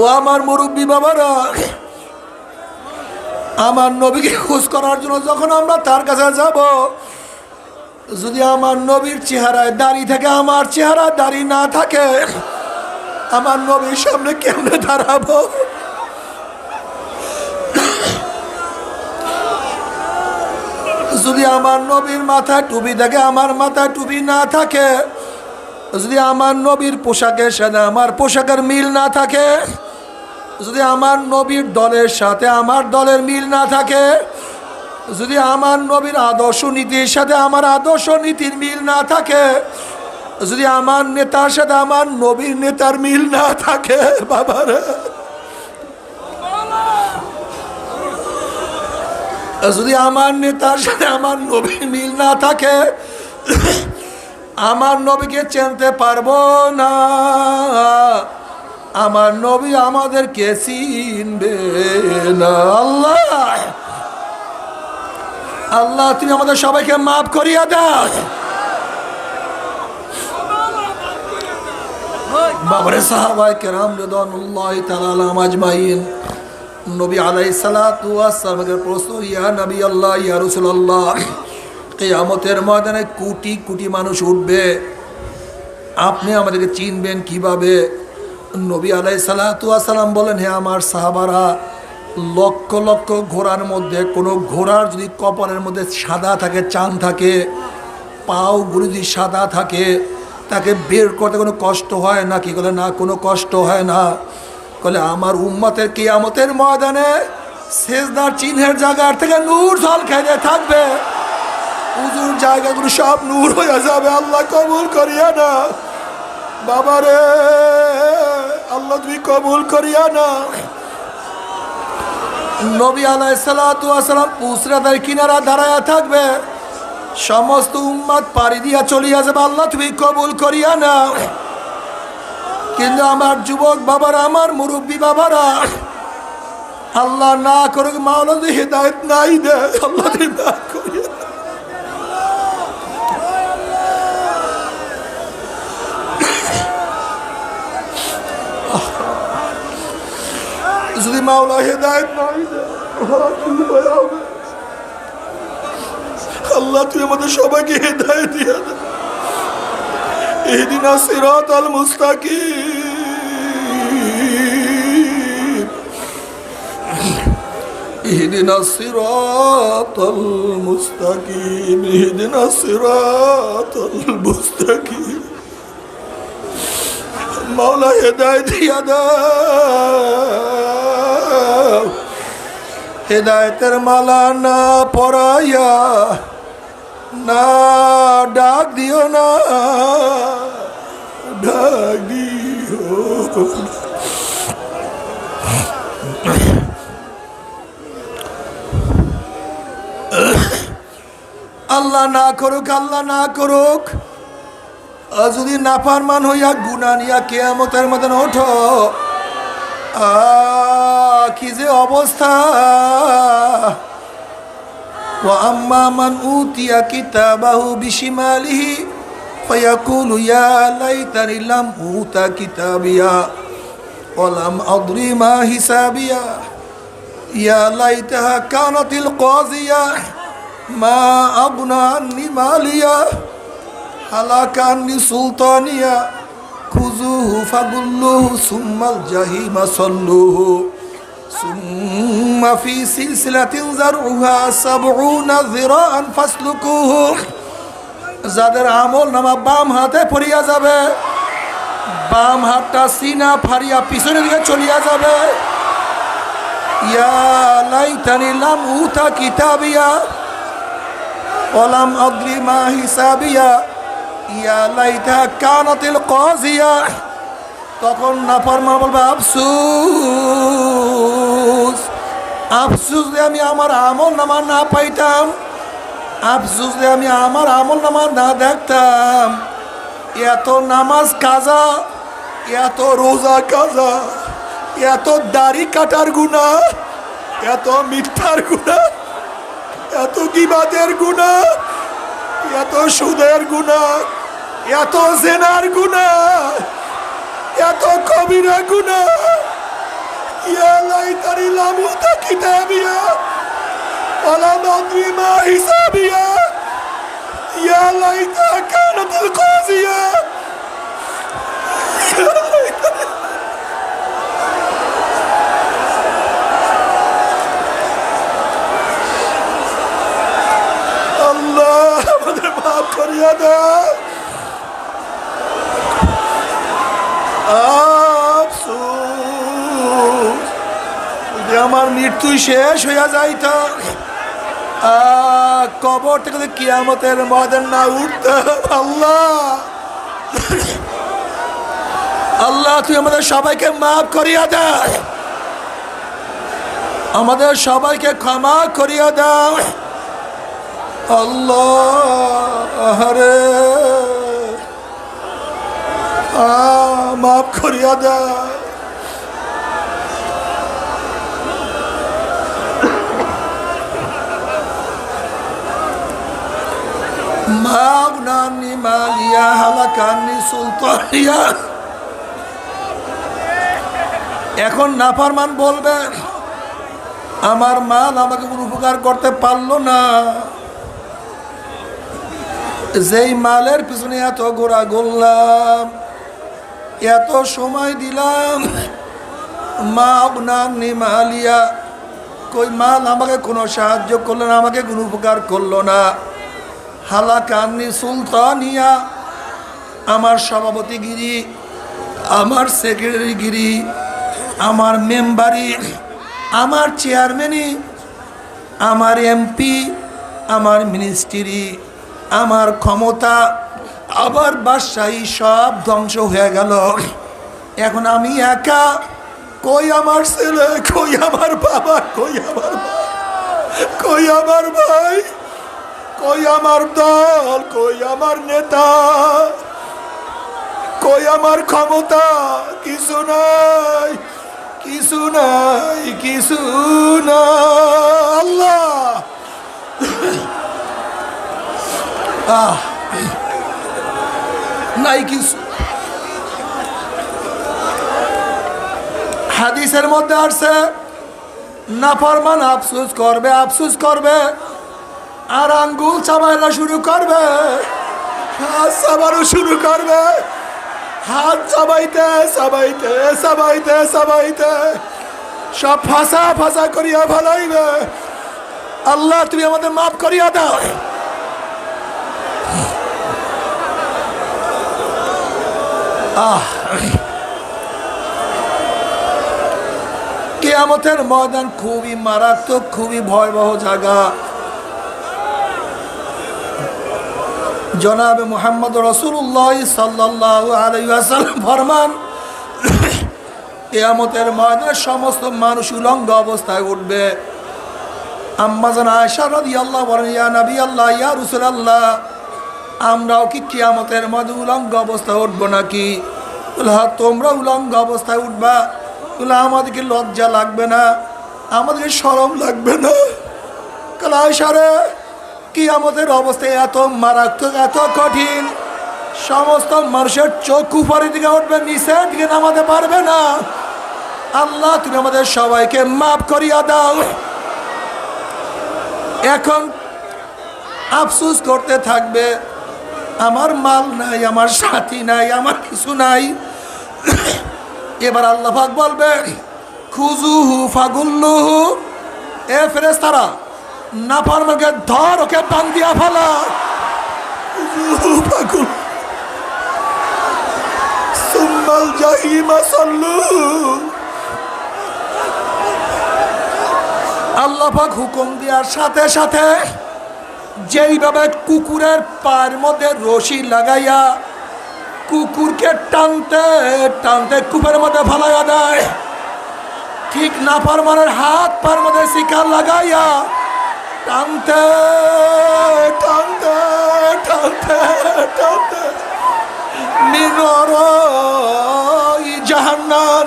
ও আমার মুরব্বী বাবারা, আমার নবীকে খোঁজ করার জন্য যখন আমরা তার কাছে যাব, যদি আমার নবীর চেহারায় দাড়ি থাকে, আমার চেহারা দাড়ি না থাকে, আমার নবীর সামনে কেমনে দাঁড়াবো? যদি আমার নবীর মাথায় টুপি থাকে, আমার মাথায় টুপি না থাকে, যদি আমার নবীর পোশাকের সাথে আমার পোশাকের মিল না থাকে, যদি আমার নবীর দলের সাথে আমার দলের মিল না থাকে, যদি আমার নবীর আদর্শ নীতির সাথে আমার আদর্শ নীতির মিল না থাকে, যদি আমার নেতার সাথে আমার নবীর নেতার মিল না থাকে, বাবারে যদি আমার নেতার সাথে আমার নবীর মিল না থাকে, আমার নবীকে চিনতে পারবো না, আমার নবী আমাদেরকে চিনবে না। আল্লাহ আল্লাহ তুমি আমাদের সবাইকে মাফ করিয়া দাও। বাবারে সাহাবায়ে কেরাম রিদওয়ানুল্লাহি তাআলা আলাইহিম আজমাইন নবী আলাইহিস সালাতু ওয়াস সালামের প্রশ্ন, ইয়া নবী আল্লাহ, ইয়া রাসূলুল্লাহ, কিয়ামতের ময়দানে কোটি কোটি মানুষ উঠবে, আপনি আমাদেরকে চিনবেন কিভাবে? নবী আলাইহিস সালাতু ওয়াস সালাম বলেন, হে আমার সাহাবারা, লক্ষ লক্ষ ঘোড়ার মধ্যে কোনো ঘোড়ার যদি কপালের মধ্যে সাদা থাকে, চাঁদ থাকে, পাওগুলো যদি সাদা থাকে, তাকে বের করতে কোনো কষ্ট হয় না কি? বলে না, কোনো কষ্ট হয় না। বলে আমার উম্মতের কিয়ামতের ময়দানে সেজদার চিহ্নের জায়গার থেকে নূর ঝলকাইতে থাকবে, উজুর জায়গাগুলো সব নূর হয়ে যাবে। আল্লাহ কবুল করিয়া না বাবারে, আল্লাহ তুমি কবুল করিয়া না। নবী আলাইহিস সালাতু ওয়াস সালাম পুসরাতের কিনারা দাঁড়ায়া থাকবে, সমস্ত উম্মত পাড়ি দিয়া চলিয়া যাবে, আল্লাহ তুমি কবুল করিয়া নাও। কিন্তু আমার যুবক বাবারা, আমার মুরব্বী বাবারা, আল্লাহ না করুক মাওলা যদি হেদায়েত নাই দে, আল্লাহ তুমি না করিয়া যদি মাওলা হেদায়েত নাই দে, আল্লাহ তুই আমাদের সবাইকে হেদায়েত দিয়া দে। ইহদিনা সিরাতাল মুস্তাকিম, ইহদিনা সিরাতাল মুস্তাকিম, ইহদিনা সিরাতাল মুস্তাকিম। মাওলা হেদায়েত দিয়া দাও, হেদায়েতের মালা না পরাইয়া না ডাক দিও না, ডাক দিও। আল্লাহ না করুক, আল্লাহ না করুক, যদি নাফরমান হইয়া গুনাহ নিয়া কিয়ামতের ময়দানে ওঠো, কি যে অবস্থা। ওয়া আম্মা মান উতিয়া কিতাবাহু বিশিমালিহি ফায়াকুলু ইয়া লাইতানি লাম উতা কিতাবিয়া ওয়া লাম আদরি মা হিসাবিয়া ইয়া লাইতাহা কানাতিল কাযিয়া মা আগনা আন্নি মালিয়া হালাকা আন্নি সুলতানিয়া খুযুহু ফাগুল্লুহু সুম্মাল জাহিমা সাল্লুহু সুম্মা ফি সিলসিলাতিন যারউহা সাবউনা যিরাআন ফাসলুকুহু। যাদের আমল নামা বাম হাতে পড়িয়া যাবে, বাম হাতটা সিনা ফাড়িয়া পিছনের দিকে চলিয়া যাবে। ইয়া লাইতানি লাম উতা কিতাবিয়া ওয়া লাম আদরি মা হিসাবিয়া ইয়া লাইতা কানাতিল কাযিয়া। তখন নাফরমান বলবে আফসোস, আফসোস যে আমি আমার আমল নামা না পাইতাম, আফসোস যে আমি আমার আমল নামা না দেখতাম। এত নামাজ কাজা, এত রোজা কাজা, এত দাড়ি কাটার গুনাহ, এত মিথ্যার গুনাহ, এত গীবাতের গুনাহ, এত সুদের গুনাহ, এত জেনার গুনাহ, এত কবিরা গুনাহ। ইয়া লাইতানি লাম উতা কিতাবিয়া ওয়া লাম আদরি মা হিসাবিয়া ইয়া লাইতা কানাতিল কাযিয়া। আল্লাহ আমাদের মাফ করিয়া দাও। আফসোস যদি আমার মৃত্যু শেষ হইয়া যাইত, কবর থেকে কিয়ামতের ময়দান না উঠতাম। আল্লাহ, আল্লাহ তুই আমাদের সবাইকে মাফ করিয়া দাও, আমাদের সবাইকে ক্ষমা করিয়া দাও। আল্লাহ রে মাফ করিয়া দাও। মাগনানি মালিয়া হালাকানি সুলতানিয়া। এখন নাফরমান বলবে আমার মাল আমাকে কোনো উপকার করতে পারলো না, যেই মালের পিছনে এত ঘোরা ঘুরলাম, এত সময় দিলাম, মাগনানি মালিয়া, কই মাল আমাকে কোনো সাহায্য করলো না, আমাকে কোনো উপকার করলো না। হালাকানি সুলতানিয়া, আমার সভাপতিগিরি, আমার সেক্রেটারিগিরি, আমার মেম্বারি, আমার চেয়ারম্যানই, আমার এমপি, আমার মিনিস্ট্রি, আমার ক্ষমতা, আবার বাদশাহী সব ধ্বংস হয়ে গেল। এখন আমি একা, কই আমার ছেলে, কই আমার বাবা, কই আমার মা, কই আমার ভাই, কই আমার দল, কই আমার নেতা, কই আমার ক্ষমতা? কিছু নাই, কিছু নাই, কিছু না। আল্লাহ নাই কিছু। হাদিসের মধ্যে আসছে নাফরমান আফসোস করবে, আফসোস করবে, আর আঙ্গুল চাবাইলা শুরু করবে, হাত চাবানো শুরু করবে, হাত চাবাইতে চাবাইতে চাবাইতে চাবাইতে সব ফাঁসা ফাঁসা করিয়া ভালাইবে। আল্লাহ তুমি আমাদের মাফ করিয়া দাও। কিয়ামতের ময়দান খুবই মারাত্মক, খুবই ভয়াবহ জায়গা। জনাবে মুহাম্মদ রাসূলুল্লাহ সাল্লাল্লাহু আলাইহি ওয়াসাল্লাম ফরমান, কিয়ামতের ময়দানে সমস্ত মানুষ উলঙ্গ অবস্থায় উঠবে। আম্মা জান আয়েশা রাদিয়াল্লাহু বলেন, ইয়া নবী আল্লাহ, ইয়া রাসূলুল্লাহ, আমরাও কি কিয়ামতের ময়দানে উলঙ্গ অবস্থায় উঠবো নাকি? বলে, তোমরা উলঙ্গ অবস্থায় উঠবা? বলে, আমাদেরকে লজ্জা লাগবে না, আমাদেরকে শরম লাগবে না? কাল আয়েশা রে, কিয়ামতের অবস্থায় এত মারাত্মক, এত কঠিন, সমস্ত মানুষের চোখ উপরের দিকে উঠবে, নিচের দিকে নামাতে পারবে না। আল্লাহ তুমি আমাদের সবাইকে মাফ করিয়া দাও। এখন আফসোস করতে থাকবে, আমার মাল নাই, আমার সাথী নাই, আমার কিছু নাই। এবার আল্লাহ পাক বলবে, খুজুহু ফাগুল্লুহু, এ ফেরেশতারা, নাফরমানকে ধর, ওকে বান্ধিয়া ফেলা। খুজুহু ফাগুল্লুহু সুম্মাল জাহিমা সাল্লুহু। আল্লাহ পাক হুকুম দেওয়ার সাথে সাথে যেইভাবে কুকুরের পায়ের মধ্যে রশি লাগাইয়া কুকুরকে টানতে টানতে কূপের মধ্যে ফালাইয়া দেয়, ঠিক নাফরমানের হাত পায়ের মধ্যে শিকার লাগাইয়া টানতে টানতে টানতে টানতে জাহান্নাম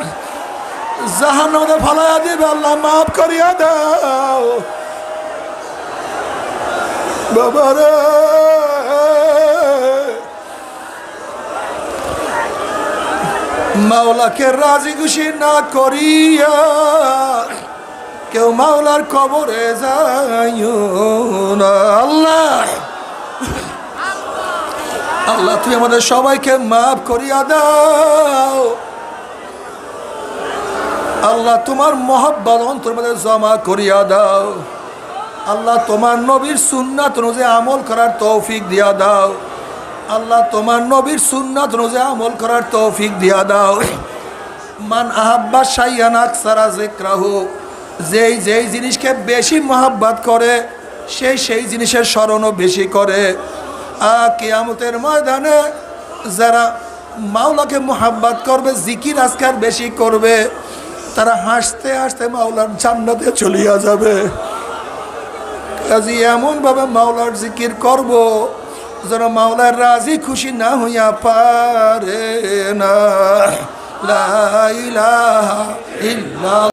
জাহান্নামে ফালাইয়া দিবে। আল্লাহ মাফ করিয়া দাও বাবারে। মাওলাকে রাজি খুশি না করিয়া কেউ মাওলার কবরে যাইও না। আল্লাহ আল্লাহ তুমি আমাদের সবাইকে মাফ করিয়া দাও। আল্লাহ তোমার মহব্বত অন্তর মধ্যে জমা করিয়া দাও। আল্লাহ তোমার নবীর সুন্নাত অনুযায়ী আমল করার তৌফিক দিয়া দাও। আল্লাহ তোমার নবীর সুন্নাত অনুযায়ী আমল করার তৌফিক দিয়া দাও। মান আহাব্বা শাইয়ান আকসারা যিকরাহু, যেই যেই জিনিসকে বেশি মহব্বত করে সেই সেই জিনিসের স্মরণও বেশি করে। কিয়ামতের ময়দানে যারা মাওলাকে মহব্বত করবে, জিকির আজকার বেশি করবে, তারা হাসতে হাসতে মাওলার জান্নাতে চলিয়া যাবে। কাজী এমনভাবে মাওলার জিকির করব যেন মাওলার রাজি খুশি না হইয়া পারে না। লা ইলাহা ইল্লাল্লাহ।